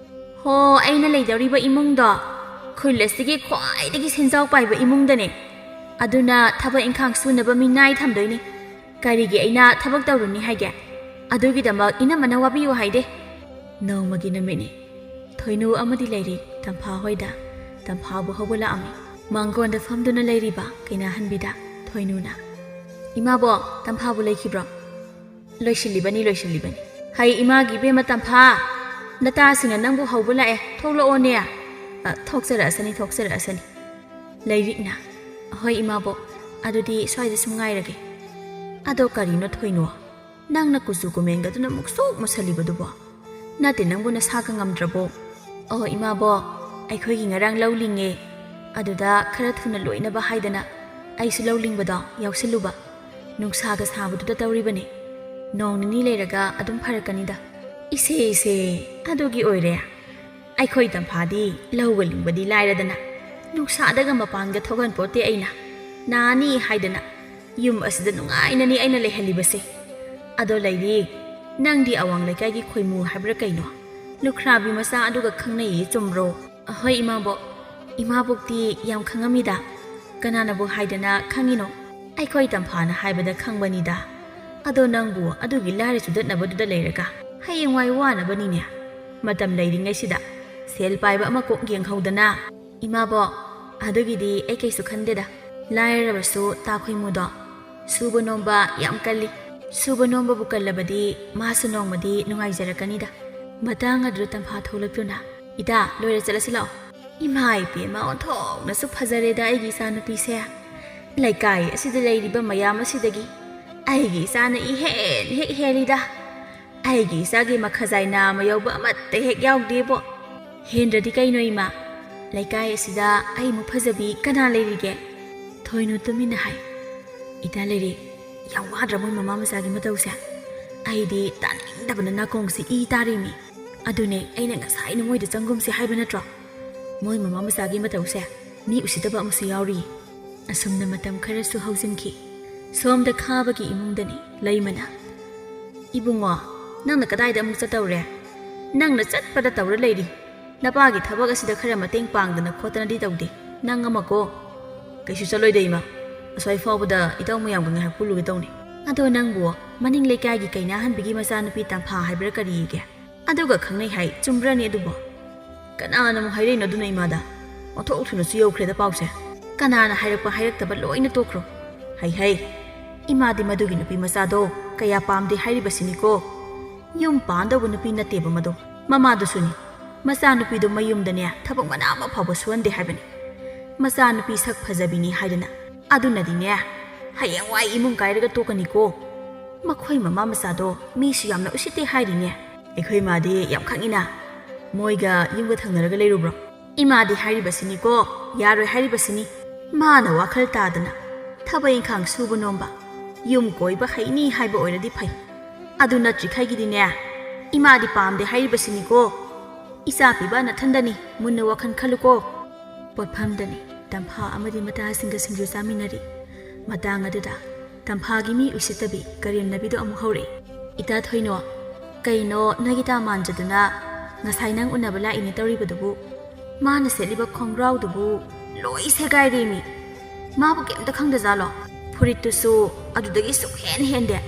ꯍꯣ ꯑꯩꯅ ꯂꯩꯗꯧꯔꯤꯕ ꯏꯃꯨꯡꯗꯣ ꯈꯨꯜ ꯑꯁꯤꯒꯤ ꯈ꯭ꯋꯥꯏꯗꯒꯤ ꯁꯦꯟꯖꯥꯎ ꯄꯥꯏꯕ ꯏꯃꯨꯡꯗꯅꯦ ꯑꯗꯨꯅ ꯊꯕꯛ ꯏꯪꯈꯥꯡ ꯁꯨꯅꯕ ꯃꯤꯅꯥꯏ ꯊꯝꯗꯣꯏꯅꯤ ꯀꯔꯤꯒꯤ ꯑꯩꯅ ꯊꯕꯛ ꯇꯧꯔꯨꯅꯤ ꯍꯥꯏꯒꯦ ꯑꯗꯨꯒꯤꯗꯃꯛ ꯏꯅꯝꯃꯅ ꯋꯥꯕꯤꯌꯨ ꯍꯥꯏꯗꯦ ꯅꯣꯡꯃꯒꯤ ꯅꯨꯃꯤꯠꯅꯤ ꯊꯣꯏꯅꯨ ꯑꯃꯗꯤ ꯂꯩꯔꯤ ꯇꯝꯐꯥ ꯍꯣꯏꯗ ꯇꯝꯐꯥꯕꯨ ꯍꯧꯕ ꯂꯥꯛꯑꯝꯃꯤ ꯃꯥꯡꯒꯣꯟꯗ ꯐꯝꯗꯨꯅ ꯂꯩꯔꯤꯕ ꯀꯩꯅꯥꯍꯟꯕꯤꯗ ꯊꯣꯏꯅꯨꯅ ꯏꯃꯥꯕꯣ ꯇꯝꯐꯥꯕꯨ ꯂꯩꯈꯤꯕ꯭ꯔꯣ ꯂꯣꯏꯁꯤꯜꯂꯤꯕꯅꯤ ꯍꯩ ꯏꯃꯥꯒꯤ ꯏꯕꯦꯝꯃ ꯇꯝꯐꯥ ꯅꯇꯥꯁꯤꯡꯅ ꯅꯪꯕꯨ ꯍꯧꯕ ꯂꯥꯛꯑꯦ ꯊꯣꯛꯂꯛꯑꯣꯅꯦ ꯊꯣꯛꯆꯔꯛꯑꯁꯅꯤ ꯂꯩꯔꯤꯛꯅ ꯍꯣꯏ ꯏꯃꯥꯕꯣ ꯑꯗꯨꯗꯤ ꯁ꯭ꯋꯥꯏꯗ ꯁꯨꯝ ꯉꯥꯏꯔꯒꯦ ꯑꯗꯣ ꯀꯔꯤꯅꯣ ꯊꯣꯏꯅꯨ ꯅꯪꯅ ꯀꯨꯆꯨ ꯀꯨꯃꯦꯟꯒꯗꯨꯅ ꯃꯨꯛꯁꯨꯛ ꯃꯨꯁꯜꯂꯤꯕꯗꯨꯕꯣ ꯅꯠꯇꯦ ꯅꯪꯕꯨ ꯅꯁꯥꯒ ꯉꯝꯗ꯭ꯔꯕꯣ ꯑꯣ ꯏꯃꯥꯕꯣ ꯑꯩꯈꯣꯏꯒꯤ ꯉꯔꯥꯡ ꯂꯧ ꯂꯤꯡꯉꯦ ꯑꯗꯨꯗ ꯈꯔ ꯊꯨꯅ ꯂꯣꯏꯅꯕ ꯍꯥꯏꯗꯅ ꯑꯩꯁꯨ ꯂꯧ ꯂꯤꯡꯕꯗꯣ ꯌꯥꯎꯁꯤꯜꯂꯨꯕ ꯅꯨꯡꯁꯥꯒ ꯁꯥꯕꯗꯨꯗ ꯇꯧꯔꯤꯕꯅꯤ ꯅꯣꯡ ꯅꯤꯅꯤ ꯂꯩꯔꯒ ꯑꯗꯨꯝ ꯐꯔꯛꯀꯅꯤꯗ ꯏꯁꯦ ꯑꯗꯨꯒꯤ ꯑꯣꯏꯔꯦ ꯑꯩꯈꯣꯏ ꯇꯝꯐꯥꯗꯤ ꯂꯧꯒ ꯂꯤꯡꯕꯗꯤ ꯂꯥꯏꯔꯗꯅ ꯅꯨꯡꯁꯥꯗꯒ ꯃꯄꯥꯟꯒ ꯊꯣꯛꯍꯟꯄꯣꯠꯇꯦ ꯑꯩꯅ ꯅꯥꯅꯤ ꯍꯥꯏꯗꯅ ꯌꯨꯝ ꯑꯁꯤꯗ ꯅꯨꯡꯉꯥꯏꯅꯅꯤ ꯑꯩꯅ ꯂꯩꯍꯜꯂꯤꯕꯁꯦ ꯑꯗꯣ ꯂꯩꯔꯤꯛ ꯅꯪꯗꯤ ꯑꯋꯥꯡ ꯂꯩꯀꯥꯏꯒꯤ ꯈꯣꯏꯃꯨ ꯍꯥꯏꯕ꯭ꯔꯥ ꯀꯩꯅꯣ ꯂꯨꯈ꯭ꯔꯥꯕꯤ ꯃꯆꯥ ꯑꯗꯨꯒ ꯈꯪꯅꯩꯌꯦ ꯆꯨꯝꯕ꯭ꯔꯣ ꯍꯣꯏ ꯏꯃꯥꯕꯣꯛꯇꯤ ꯌꯥꯝ ꯈꯪꯉꯝꯃꯤꯗ ꯀꯅꯥꯅꯕꯨ ꯍꯥꯏꯗꯅ ꯈꯪꯉꯤꯅꯣ ꯑꯩꯈꯣꯏ ꯇꯝꯐꯥꯅ ꯍꯥꯏꯕꯗ ꯈꯪꯕꯅꯤꯗ ꯑꯗꯣ ꯅꯪꯕꯨ ꯑꯗꯨꯒꯤ ꯂꯥꯏꯔ ꯆꯨꯗꯠꯅꯕꯗꯨꯗ ꯂꯩꯔꯒ ꯍꯌꯦꯡꯋꯥꯏ ꯋꯥꯅꯕꯅꯤꯅꯦ ꯃꯇꯝ ꯂꯩꯔꯤꯉꯩꯁꯤꯗ ꯁꯦꯜ ꯄꯥꯏꯕ ꯑꯃ ꯀꯣꯛ ꯌꯦꯡꯍꯧꯗꯅ ꯏꯃꯥꯕꯣ ꯑꯗꯨꯒꯤꯗꯤ ꯑꯩ ꯀꯩꯁꯨ ꯈꯟꯗꯦꯗ ಲಾಯರವಸು ತಾಖೊಯ್ಮುದೋ ಸುಬ ನೋಂಬ ಯಾಮ್ ಕಲ್ಲಿ ಸುಬ ನೋಂಬಬು ಕಲ್ಲಬದಿ ಮಾಸು ನೋಂಮದಿ ನುಂಗಾಯ್ಜರಕನಿದ ಮತಾಂಗ್ ಅದ್ರು ತಂಫಾ ಥೋಲಕ್ತುನ ಇದ ಲೋಯ್ರ ಚಲಸಿಲಾओ ಇಮಾ ಇಪೇಮ ಓಂಥೋಕ್ನಸು ಫಜರೇದ ಐಗಿ ಇಚಾನುಪಿಸೆ ಲೈಕಾಯಿ ಅಸಿದ ಲೈರಿಬ ಮಯಾಮ ಅಸಿದಗಿ ಐಗಿ ಇಚಾನ ಇಹೇನ್ ಹೇಕ್ ಹೇಲಿದ ಐಗಿ ಇಚಾಗಿ ಮಖಜಾಯಿ ನಾಮ ಯೌಬ ಅಮತ್ತೆ ಹೇಕ್ ಯಾವ್ದೇಬೋ ಹೇಂದ್ರದಿ ಕೈನೋ ಇಮಾ ಲೈಕಾಯಿ ಅಸಿದ ಐ ಮು ಫಜಬಿ ಕನಾ ಲೈರಿಗೆ ಥೋಯ್ನು ತುಮಿನ ಹೈ ಇದ ಲೈರಿ ಯಾಮ್ ವಾದ್ರ ಮೊಯ್ ಮಮಾ ಮಸಾಗಿ ಮತೌಸೆ ಐದಿ ತಾನಿಂದಬನ ನಾಕೋಂಗ್ಸಿ ಈ ತಾರಿಮಿ ಅದುನೆ ಐನ ngасꯥꯏꯅ ಮೊಯ್ದ ಚಂಗುಮ್ಸಿ ಹೈಬ ನಟ್ರೋ ಮೊಯ್ ಮಮಾ ಮಸಾಗಿ ಮತೌಸೆ ಮಿ ಉಸಿದಬ ಅಮಸು ಯಾವ್ರಿ ಅಸುಮ್ನ ಮತಂ ಖರಸು ಹೌಜಿನ್ಖಿ ಸೋಮ್ದ ಖಾಬಗಿ ಇಮುಂದನಿ ಲೈಮನ ಇಬುಂಗೋ ನಂನ ಕದಾಯ್ದ ಅಮುಕ್ ಚತೌರೆ ನಂನ ಚಟ್ಪದ ತೌರ ಲೈರಿ ನಪಾಗಿ ಥಬಗ ಅಸಿದ ಖರ ಮತೆಂಗ್ ಪಾಂಗ್ದನ ಖೋತನದಿ ತೌದೆ ನಂಗ ಅಮಕೋ ಕೈಸು ಚಲೋಯ್ದ ಇಮಾ ಅಸೈ ಫಾವದ ಇತೌ ಮಯಾಮ್ ಗಂಗ ಹಪುಲುಗೆ ತೌನಿ ಅದೋ ನಂಬು ಮನಿಂಗ್ ಲೇಕಾಗಿ ಕೈನಾ ಹನ್ಬಿಗಿ ಮಸಾ ನುಪಿ ತಂಫಾ ಹೈಬ್ರ ಕರಿಯಿಗೆ ಅದುಗ ಖಂಗ್ನೈ ಹೈ ಚುಂಬ್ರನಿ ಅದುಬೋ ಕನಾನ ಮು ಹೈರೈನ ಅದುನ ಇಮಾದ ಒಥೋಕ್ ಥುನಸು ಯೌಖ್ರೆದ ಪಾವ್ಸೆ ಕನಾನ ಹೈರಕ್ಪ ಹೈರಕ್ತಬ ಲೋಯ್ನ ತೋಖ್ರೋ ಹೈ ಹೈ ಇಮಾದಿ ಮದುಗಿ ನುಪಿ ಮಸಾದೋ ಕಯಾ ಪಾಮ್ದೆ ಹೈರಿಬಸಿನಿಕೋ ಯುಂ ಪಾಂದವ ನುಪಿ ನತ್ತೇಬ ಮದೋ ಮಮಾದುಸುನಿ ಮಸಾ ನುಪಿದು ಮಯುಮ್ದನೆ ಥಬಕ್ ಮನಾಮ ಫಾವ ಸುವಂದೆ ಹೈಬನಿ ಮಸಾ ನುಪಿ ಸಕ್ ಫಜಬಿನಿ ಹೈದನ ಅದುನದಿನೆ ಹಯಂವಾಯಿ ಇಮುಂಗ್ ಕಾಯ್ರಗ ತೋಕನಿಕೋ ಮಖೋಯ್ ಮಮಾ ಮಸಾದೋ ಮೀಸು ಯಾಮ್ನ ಉಸಿತೆ ಹೈರಿನೆ ಐಖೋಯ್ ಮಾದಿ ಯಾಮ್ ಖಂಗಿನ मोइगा युंग थंगनरग लेरुब्रो इमादी हारिबसिनिको यारोय हारिबसिनी माना वाखल तादना थबै खांग सुबु नोंबा युम कोइबा हैनी हाइबा ओइरदि फै ꯑꯗꯨ ꯅꯠꯇ꯭ꯔꯤꯈꯩꯒꯤꯗꯤꯅꯦ ꯏꯃꯥꯗꯤ ꯄꯥꯝꯗꯦ ꯍꯥꯏꯔꯤꯕꯁꯤꯅꯤꯀꯣ ꯏꯆꯥ ꯄꯤꯕ ꯅꯊꯟꯗꯅꯤ ꯃꯨꯟꯅ ꯋꯥꯈꯜ ꯈꯜꯂꯨꯀꯣ ꯄꯣꯠꯐꯝꯗꯅꯤ ꯇꯝꯐꯥ ꯑꯃꯗꯤ ꯃꯇꯥꯁꯤꯡꯒ ꯁꯤꯡꯖꯨ ꯆꯥꯃꯤꯟꯅꯔꯤ ꯃꯇꯥꯡ ꯑꯗꯨꯗ ꯇꯝꯐꯥꯒꯤ ꯃꯤ ꯎꯁꯤꯠꯇꯕꯤ ꯀꯔꯦꯝꯅꯕꯤꯗꯣ ꯑꯃꯨꯛ ꯍꯧꯔꯛꯏ ꯏꯇꯥ ꯊꯣꯏꯅꯣ ꯀꯩꯅꯣ ꯅꯣꯏꯒꯤ ꯇꯥ ꯃꯥꯟꯖꯗꯨꯅ ꯉꯁꯥꯏ ꯅꯪ ꯎꯅꯕ ꯂꯥꯛꯏꯅꯦ ꯇꯧꯔꯤꯕꯗꯨꯕꯨ ꯃꯥꯅ ꯁꯦꯠꯂꯤꯕ ꯈꯣꯡꯒ꯭ꯔꯥꯎꯗꯨꯕꯨ ꯂꯣꯏ ꯁꯦꯒꯥꯏꯔꯦꯃꯤ ꯃꯥꯕꯨ ꯀꯩꯝꯇ ꯈꯪꯗꯖꯥꯠꯂꯣ ꯐꯨꯔꯤꯠꯇꯨꯁꯨ ꯑꯗꯨꯗꯒꯤ ꯁꯨꯛꯍꯦꯟ ꯍꯦꯟꯗꯦ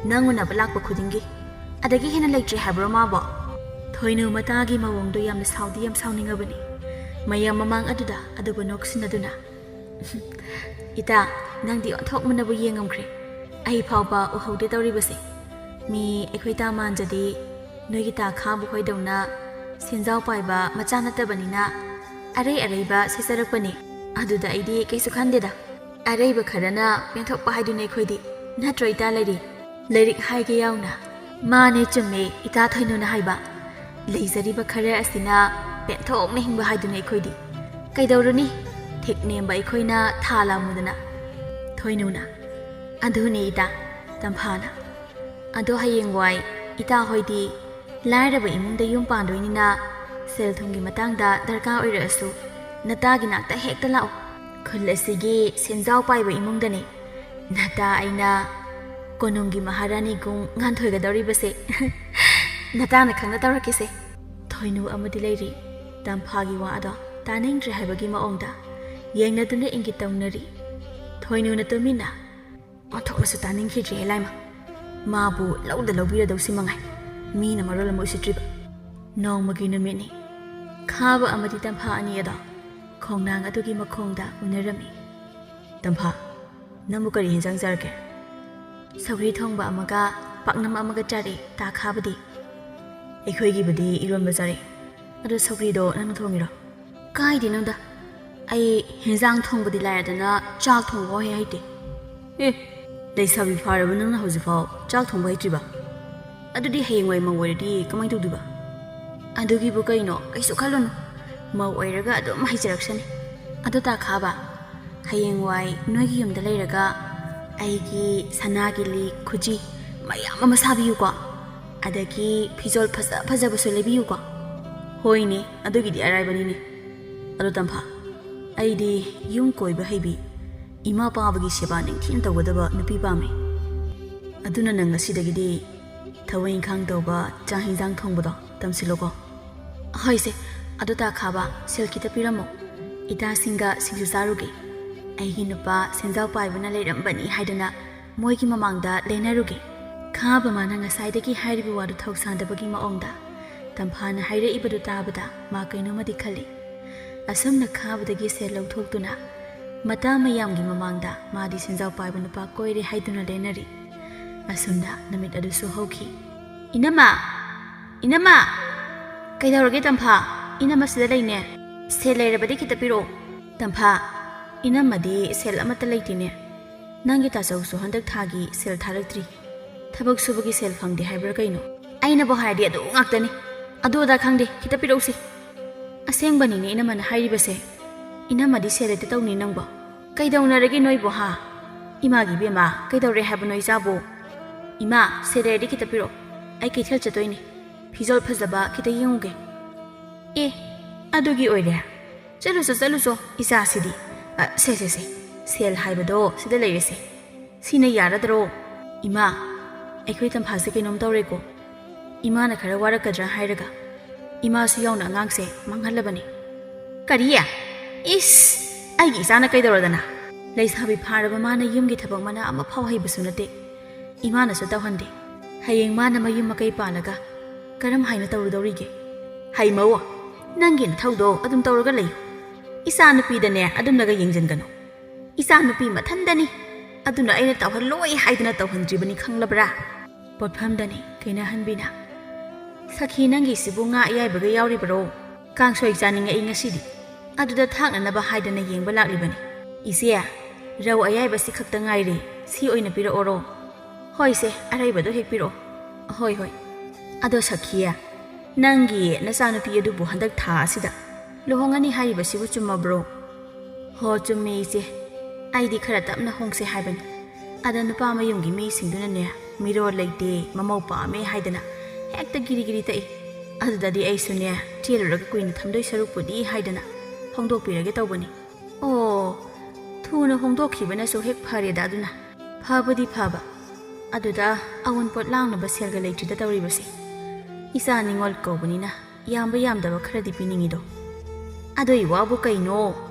ꯅꯪ ꯎꯅꯕ ꯂꯥꯛꯄ ꯈꯨꯗꯤꯡꯒꯤ ꯑꯗꯒꯤ ꯍꯦꯟꯅ ꯂꯩꯇ꯭ꯔꯦ ꯍꯥꯏꯕ꯭ꯔꯣ ꯃꯥꯕꯣ ꯊꯣꯏꯅꯨ ꯃꯇꯥꯒꯤ ꯃꯑꯣꯡꯗꯣ ꯌꯥꯝꯅ ꯁꯥꯎꯗꯤ ꯌꯥꯝ ꯁꯥꯎꯅꯤꯡꯉꯕꯅꯤ ꯃꯌꯥꯝ ꯃꯃꯥꯡ ꯑꯗꯨꯗ ꯑꯗꯨꯕꯨ ꯅꯣꯛꯁꯤꯟꯅꯗꯨꯅ ꯏꯇꯥ ꯅꯪꯗꯤ ꯑꯣꯟꯊꯣꯛꯃꯟꯅꯕꯨ ꯌꯦꯡꯉꯝꯈ꯭ꯔꯦ ꯑꯩ ꯐꯥꯎꯕ ꯎꯍꯧꯗꯦ ꯇꯧꯔꯤꯕꯁꯦ ꯃꯤ ꯑꯩꯈꯣꯏ ꯇꯥ ꯃꯥꯟꯖꯗꯤ ꯅꯣꯏꯒꯤ ꯇꯥ ꯈꯥꯕꯨ ꯈꯣꯏꯗꯧꯅ ꯁꯦꯟꯖꯥꯎ ꯄꯥꯏꯕ ꯃꯆꯥ ꯅꯠꯇꯕꯅꯤꯅ ꯑꯔꯩ ꯑꯔꯩꯕ ꯁꯦꯠꯆꯔꯛꯄꯅꯤ ꯑꯗꯨꯗ ꯑꯩꯗꯤ ꯀꯩꯁꯨ ꯈꯟꯗꯦꯗ ꯑꯔꯩꯕ ꯈꯔꯅ ꯄꯦꯟꯊꯣꯛꯄ ꯍꯥꯏꯗꯨꯅ ꯑꯩꯈꯣꯏꯗꯤ ꯅꯠꯇ꯭ꯔꯣ ꯏꯇꯥ ꯂꯩꯔꯤ ꯂꯥꯏꯔꯤꯛ ꯍꯥꯏꯒꯦ ꯌꯥꯎꯅ ꯃꯥꯅꯦ ꯆꯨꯝꯃꯦ ꯏꯇꯥ ꯊꯣꯏꯅꯨꯅ ꯍꯥꯏꯕ ꯂꯩꯖꯔꯤꯕ ꯈꯔ ꯑꯁꯤꯅ ꯄꯦꯟꯊꯣꯛꯅ ꯍꯤꯡꯕ ꯍꯥꯏꯗꯨꯅ ꯑꯩꯈꯣꯏꯗꯤ ꯀꯩꯗꯧꯔꯨꯅꯤ ꯊꯤꯛ ꯅꯦꯝꯕ ꯑꯩꯈꯣꯏꯅ ꯊꯥ ꯂꯥꯝꯃꯨꯗꯅ ꯊꯣꯏꯅꯨꯅ ꯑꯗꯨꯅꯦ ꯏꯇꯥ ꯇꯝꯐꯥꯅ ꯑꯗꯣ ꯍꯌꯦꯡꯋꯥꯏ ꯏꯇꯥ ꯍꯣꯏꯗꯤ ꯂꯥꯏꯔꯕ ꯏꯃꯨꯡꯗ ꯌꯨꯝ ꯄꯥꯟꯗꯣꯏꯅꯤꯅ ꯁꯦꯜ ꯊꯨꯝꯒꯤ ꯃꯇꯥꯡꯗ ꯗꯔꯀꯥꯔ ꯑꯣꯏꯔꯛꯑꯁꯨ ꯅꯇꯥꯒꯤ ꯅꯥꯛꯇ ꯍꯦꯛꯇ ꯂꯥꯛꯑꯣ ꯈꯨꯜ ꯑꯁꯤꯒꯤ ꯁꯦꯟꯖꯥꯎ ꯄꯥꯏꯕ ꯏꯃꯨꯡꯗꯅꯦ ꯅꯇꯥ ꯑꯩꯅ ꯀꯣꯅꯨꯡꯒꯤ ꯃꯍꯥꯔꯥꯅꯤꯒꯨꯝ ꯉꯥꯟꯊꯣꯏꯒꯗꯧꯔꯤꯕꯁꯦ ꯅꯇꯥꯅ ꯈꯪꯅ ꯇꯧꯔꯛꯀꯦꯁꯦ ꯊꯣꯏꯅꯨ ꯑꯃꯗꯤ ꯂꯩꯔꯤ ꯇꯝꯐꯥꯒꯤ ꯋꯥ ꯑꯗꯣ ꯇꯥꯅꯤꯡꯗ꯭ꯔꯦ ꯍꯥꯏꯕꯒꯤ ꯃꯑꯣꯡꯗ ꯌꯦꯡꯅꯗꯨꯅ ꯏꯪꯒꯤꯠ ꯇꯧꯅꯔꯤ ꯊꯣꯏꯅꯨꯅ ꯇꯨꯃꯤꯟꯅ ꯑꯣꯟꯊꯣꯛꯅꯁꯨ ꯇꯥꯅꯤꯡꯈꯤꯗ꯭ꯔꯦ ꯂꯥꯏꯃ ꯃꯥꯕꯨ ꯂꯧꯗ ꯂꯧꯕꯤꯔꯗꯧꯁꯤ ꯃꯉꯥꯏ ꯃꯤꯅ ꯃꯔꯣꯜ ꯑꯃ ꯎꯁꯤꯠꯇ꯭ꯔꯤꯕ ꯅꯣꯡꯃꯒꯤ ꯅꯨꯃꯤꯠꯅꯤ ꯈꯥꯕ ꯑꯃꯗꯤ ꯇꯝꯐꯥ ꯑꯅꯤ ꯑꯗꯣ ꯈꯣꯡꯅꯥꯡ ꯑꯗꯨꯒꯤ ꯃꯈꯣꯡꯗ ꯎꯅꯔꯝꯃꯤ ꯇꯝꯐꯥ ꯅꯪꯕꯨ ꯀꯔꯤ ꯍꯦꯟꯖꯥꯡ ꯆꯥꯔꯒꯦ ꯁꯧꯒ꯭ꯔꯤ ꯊꯣꯡꯕ ꯑꯃꯒ ꯄꯥꯛꯅꯝ ꯑꯃꯒ ꯆꯥꯔꯦ ꯇꯥ ꯈꯥꯕꯗꯤ ꯑꯩꯈꯣꯏꯒꯤꯕꯨꯗꯤ ꯏꯔꯣꯟꯕ ꯆꯥꯔꯦ ꯑꯗꯣ ꯁꯧꯒ꯭ꯔꯤꯗꯣ ꯅꯪꯅ ꯊꯣꯡꯉꯤꯔꯣ ꯀꯥꯏꯗꯦꯅꯣꯗ ꯑꯩ ꯍꯦꯟꯖꯥꯡ ꯊꯣꯡꯕꯗꯤ ꯂꯥꯏꯔꯗꯅ ꯆꯥꯛ ꯊꯣꯡꯕ ꯍꯩ ꯍꯩꯇꯦ ꯂꯩꯁꯥꯕꯤ ꯐꯥꯔꯕ ꯅꯪꯅ ꯍꯧꯖꯤꯛꯐꯥꯎ ꯆꯥꯛ ꯊꯣꯡꯕ ꯍꯩꯇ꯭ꯔꯤꯕ ꯑꯗꯨꯗꯤ ꯍꯌꯦꯡꯋꯥꯏ ꯃꯧ ꯑꯣꯏꯔꯗꯤ ꯀꯃꯥꯏꯅ ꯇꯧꯗꯣꯏꯕ ꯑꯗꯨꯒꯤꯕꯨ ꯀꯩꯅꯣ ꯀꯩꯁꯨ ꯈꯜꯂꯨꯅꯨ ꯃꯧ ꯑꯣꯏꯔꯒ ꯑꯗꯨꯝ ꯍꯩꯖꯔꯛꯁꯅꯤ ꯑꯗꯨ ꯇꯥ ꯈꯥꯕ ꯍꯌꯦꯡꯋꯥꯏ ꯅꯣꯏꯒꯤ ꯌꯨꯝꯗ ꯂꯩꯔꯒ ꯑꯩꯒꯤ ꯁꯅꯥꯒꯤ ꯂꯤꯛ ꯈꯨꯖꯤ ꯃꯌꯥꯝ ꯑꯃ ꯁꯥꯕꯤꯌꯨꯀꯣ ꯑꯗꯒꯤ ꯐꯤꯖꯣꯜ ꯐꯖ ꯐꯖꯕꯁꯨ ꯂꯩꯕꯤꯌꯨꯀꯣ ꯍꯣꯏꯅꯦ ꯑꯗꯨꯒꯤꯗꯤ ꯑꯔꯥꯏꯕꯅꯤꯅꯦ ꯑꯗꯣ ꯇꯝꯐꯥ ꯑꯩꯗꯤ ꯌꯨꯝ ꯀꯣꯏꯕ ꯍꯩꯕꯤ ꯏꯃꯥ ꯄꯥꯕꯒꯤ ꯁꯦꯕꯥ ꯅꯤꯡꯊꯤꯅ ꯇꯧꯒꯗꯕ ꯅꯨꯄꯤ ꯄꯥꯝꯃꯤ ꯑꯗꯨꯅ ꯅꯪ ꯉꯁꯤꯗꯒꯤꯗꯤ ꯊꯕꯛ ꯏꯪꯈꯥꯡ ꯇꯧꯕ ꯆꯥꯛ ꯍꯦꯟꯖꯥꯡ ꯊꯣꯡꯕꯗꯣ ꯇꯝꯁꯤꯜꯂꯣꯀꯣ ꯍꯣꯏꯁꯦ ꯑꯗꯨ ꯇꯥ ꯈꯥꯕ ꯁꯦꯜ ꯈꯤꯇ ꯄꯤꯔꯝꯃꯣ ꯏꯇꯥꯁꯤꯡꯒ ꯁꯤꯡꯖꯨ ꯆꯥꯔꯨꯒꯦ ꯑꯩꯒꯤ ꯅꯨꯄꯥ ꯁꯦꯟꯖꯥꯎ ꯄꯥꯏꯕꯅ ꯂꯩꯔꯝꯕꯅꯤ ꯍꯥꯏꯗꯅ ꯃꯣꯏꯒꯤ ꯃꯃꯥꯡꯗ ꯂꯩꯅꯔꯨꯒꯦ ꯈꯥꯕ ꯃꯥꯅ ꯉꯁꯥꯏꯗꯒꯤ ꯍꯥꯏꯔꯤꯕ ꯋꯥꯗꯨ ꯊꯧꯁꯥꯟꯗꯕꯒꯤ ꯃꯑꯣꯡꯗ ꯇꯝꯐꯥꯅ ꯍꯥꯏꯔꯛꯏꯕꯗꯨ ꯇꯥꯕꯗ ꯃꯥ ꯀꯩꯅꯣꯃꯗꯤ ꯈꯜꯂꯤ ꯑꯁꯨꯝꯅ ꯈꯥꯕꯗꯒꯤ ꯁꯦꯜ ꯂꯧꯊꯣꯛꯇꯨꯅ ꯃꯇꯥ ꯃꯌꯥꯝꯒꯤ ꯃꯃꯥꯡꯗ ꯃꯥꯗꯤ ꯁꯦꯟꯖꯥꯎ ꯄꯥꯏꯕ ꯅꯨꯄꯥ ꯀꯣꯏꯔꯦ ꯍꯥꯏꯗꯨꯅ ꯂꯩꯅꯔꯤ ꯑꯁꯨꯝꯅ ꯅꯨꯃꯤꯠ ꯑꯗꯨꯁꯨ ꯍꯧꯈꯤ ꯏꯅꯝꯃ ꯏꯅꯝꯃ ꯀꯩꯗꯧꯔꯒꯦ ꯇꯝꯐꯥ ꯏꯅꯝꯃ ꯁꯤꯗ ꯂꯩꯅꯦ ꯁꯦꯜ ꯂꯩꯔꯕꯗꯤ ꯈꯤꯇ ꯄꯤꯔꯛꯑꯣ ꯇꯝꯐꯥ ꯏꯅꯝꯃꯗꯤ ꯁꯦꯜ ꯑꯃꯠꯇ ꯂꯩꯇꯦꯅꯦ ꯅꯪꯒꯤ ꯇꯥꯆꯧꯁꯨ ꯍꯟꯗꯛ ꯊꯥꯒꯤ ꯁꯦꯜ ꯊꯥꯔꯛꯇ꯭ꯔꯤ ꯊꯕꯛ ꯁꯨꯕꯒꯤ ꯁꯦꯜ ꯐꯪꯗꯦ ꯍꯥꯏꯕ꯭ꯔꯥ ꯀꯩꯅꯣ ꯑꯩꯅꯕꯨ ꯍꯥꯏꯔꯗꯤ ꯑꯗꯨ ꯉꯥꯛꯇꯅꯤ ꯑꯗꯨ ꯑꯗꯥ ꯈꯪꯗꯦ ꯈꯤꯇ ꯄꯤꯔꯛꯎꯁꯤ ꯑꯁꯦꯡꯕꯅꯤꯅꯦ ꯏꯅꯝꯃꯅ ꯍꯥꯏꯔꯤꯕꯁꯦ ꯏꯅꯝꯃꯗꯤ ꯁꯦꯜ ꯂꯩꯇ ꯇꯧꯅꯤ ꯅꯪꯕꯣ ꯀꯩꯗꯧꯅꯔꯒꯦ ꯅꯣꯏꯕꯨ ꯍꯥ ꯏꯃꯥꯒꯤ ꯕꯦꯝꯃ ꯀꯩꯗꯧꯔꯦ ꯍꯥꯏꯕꯅꯣ ꯏꯆꯥꯕꯨ ꯏꯃꯥ ꯁꯦꯜ ꯂꯩꯔꯗꯤ ꯈꯤꯇ ꯄꯤꯔꯛꯑꯣ ꯑꯩ ꯀꯩꯊꯦꯜ ꯆꯠꯇꯣꯏꯅꯤ ꯐꯤꯖꯣꯜ ꯐꯖꯕ ꯈꯤꯇ ꯌꯦꯡꯉꯨꯒꯦ ꯑꯗꯨꯒꯤ ꯑꯣꯏꯔꯦ ꯆꯠꯂꯨꯆꯣ ꯏꯆꯥꯁꯤꯗꯤ ꯁꯦ ꯁꯦꯜ ꯍꯥꯏꯕꯗೋ ꯁꯤꯗ ꯂꯩꯔꯦꯁꯦ ꯁꯤꯅ ꯌꯥꯔꯗ꯭ꯔꯣ ꯏꯃꯥ ꯑꯩꯈꯣꯏ ꯇꯝꯐꯥꯁꯦ ꯀꯩꯅꯣꯝ ꯇꯧꯔꯦꯀꯣ ꯏꯃꯥꯅ ꯈꯔ ꯋꯥꯔꯛꯀꯗ꯭ꯔꯥ ꯍꯥꯏꯔꯒ ꯏꯃꯥꯁꯨ ꯌꯥꯎꯅ ꯑꯉꯥꯡꯁꯦ ꯃꯥꯡꯍꯜꯂꯕꯅꯤ ꯀꯔꯤ ꯏꯁ ꯑꯩꯒꯤ ꯏꯆꯥꯅ ꯀꯩꯗꯧꯔꯗꯅ ꯂꯩꯁꯥꯕꯤ ꯐꯥꯔꯕ ꯃꯥꯅ ꯌꯨꯝꯒꯤ ꯊꯕꯛ ꯃꯅꯥ ꯑꯃ ꯐꯥꯎ ꯍꯩꯕꯁꯨ ꯅꯠꯇꯦ ꯏꯃꯥꯅꯁꯨ ꯇꯧꯍꯟꯗꯦ ꯍꯌꯦꯡ ꯃꯥꯅ ꯃꯌꯨꯝ ꯃꯀꯩ ꯄꯥꯜꯂꯒ ꯀꯔꯝ ꯍꯥꯏꯅ ꯇꯧꯔꯨꯗꯧꯔꯤꯒꯦ ꯍꯩꯃꯧ ꯅꯪꯒꯤ ꯅꯊꯧꯗꯣ ꯑꯗꯨꯝ ꯇꯧꯔꯒ ꯂꯩꯌꯨ ꯏꯆꯥ ꯅꯨꯄꯤꯗꯅꯦ ꯑꯗꯨꯝꯅꯒ ꯌꯦꯡꯁꯤꯟꯒꯅꯨ ꯏꯆꯥ ꯅꯨꯄꯤ ꯃꯊꯟꯗꯅꯤ ꯑꯗꯨꯅ ꯑꯩꯅ ꯇꯧꯍꯜꯂꯣꯏ ꯍꯥꯏꯗꯅ ꯇꯧꯍꯟꯗ꯭ꯔꯤꯕꯅꯤ ꯈꯪꯂꯕ꯭ꯔꯥ ꯄꯣꯠꯐꯝꯗꯅꯤ ꯀꯩꯅꯍꯟꯕꯤꯅ ꯁꯈꯤ ꯅꯪꯒꯤꯁꯤꯕꯨ ꯉꯥ ꯑꯌꯥꯏꯕꯒ ꯌꯥꯎꯔꯤꯕꯔꯣ ꯀꯥꯡꯁꯣꯏ ꯆꯥꯅꯤꯡꯉꯛꯏ ꯉꯁꯤꯗꯤ ꯑꯗꯨꯗ ꯊꯥꯛꯅꯅꯕ ꯍꯥꯏꯗꯅ ꯌꯦꯡꯕ ꯂꯥꯛꯂꯤꯕꯅꯤ ꯏꯆꯦ ꯔꯧ ꯑꯌꯥꯏꯕꯁꯤ ꯈꯛꯇ ꯉꯥꯏꯔꯦ ꯁꯤ ꯑꯣꯏꯅ ꯄꯤꯔꯛꯑꯣꯔꯣ ꯍꯣꯏꯁꯦ ꯑꯔꯩꯕꯗꯣ ꯍꯦꯛ ꯄꯤꯔꯛꯑꯣ ꯍꯣꯏ ꯑꯗꯣ ꯁꯈꯤꯌꯦ ꯅꯪꯒꯤ ꯅꯆꯥꯅꯨꯄꯤ ꯑꯗꯨꯕꯨ ꯍꯟꯗꯛ ꯊꯥ ꯑꯁꯤꯗ ꯂꯨꯍꯣꯡꯉꯅꯤ ꯍꯥꯏꯔꯤꯕꯁꯤꯕꯨ ꯆꯨꯝꯃꯕ꯭ꯔꯣ ꯍꯣ ꯆꯨꯝꯃꯦ ꯏꯆꯦ ꯑꯩꯗꯤ ꯈꯔ ꯇꯞꯅ ꯍꯣꯡꯁꯦ ꯍꯥꯏꯕꯅꯤ ꯑꯗ ꯅꯨꯄꯥ ꯃꯌꯨꯝꯒꯤ ꯃꯤꯁꯤꯡꯗꯨꯅꯅꯦ ꯃꯤꯔꯣ ꯂꯩꯇꯦ ꯃꯃꯧ ꯄꯥꯝꯃꯦ ꯍꯥꯏꯗꯅ ꯍꯦꯛꯇ ꯒꯤꯔꯤ ꯒꯤꯔꯤ ꯇꯛꯏ ꯑꯗꯨꯗꯗꯤ ꯑꯩꯁꯨꯅꯦ ꯆꯦꯜꯂꯨꯔꯒ ꯀꯨꯏꯅ ꯊꯝꯗꯣꯏ ꯁꯔꯨꯛꯄꯨꯗꯤ ꯍꯥꯏꯗꯅ ꯍꯣꯡꯗꯣꯛꯄꯤꯔꯒꯦ ꯇꯧꯕꯅꯤ ꯑꯣ ꯊꯨꯅ ꯍꯣꯡꯗꯣꯛꯈꯤꯕꯅꯁꯨ ꯍꯦꯛ ꯐꯔꯦꯗ ꯑꯗꯨꯅ ꯐꯕꯨꯗꯤ ꯐꯕ ꯑꯗꯨꯗ ꯑꯋꯨꯟꯄꯣꯠ ꯂꯥꯡꯅꯕ ꯁꯦꯜꯒ ꯂꯩꯇ꯭ꯔꯤꯗ ꯇꯧꯔꯤꯕꯁꯦ ꯏꯆꯥ ꯅꯤꯡꯉꯣꯜ ꯀꯧꯕꯅꯤꯅ ꯌꯥꯝꯕ ꯌꯥꯝꯗꯕ ꯈꯔꯗꯤ ꯄꯤꯅꯤꯡꯉꯤꯗꯣ ꯑꯗꯨꯏ ꯋꯥꯕꯨ ꯀꯩꯅꯣ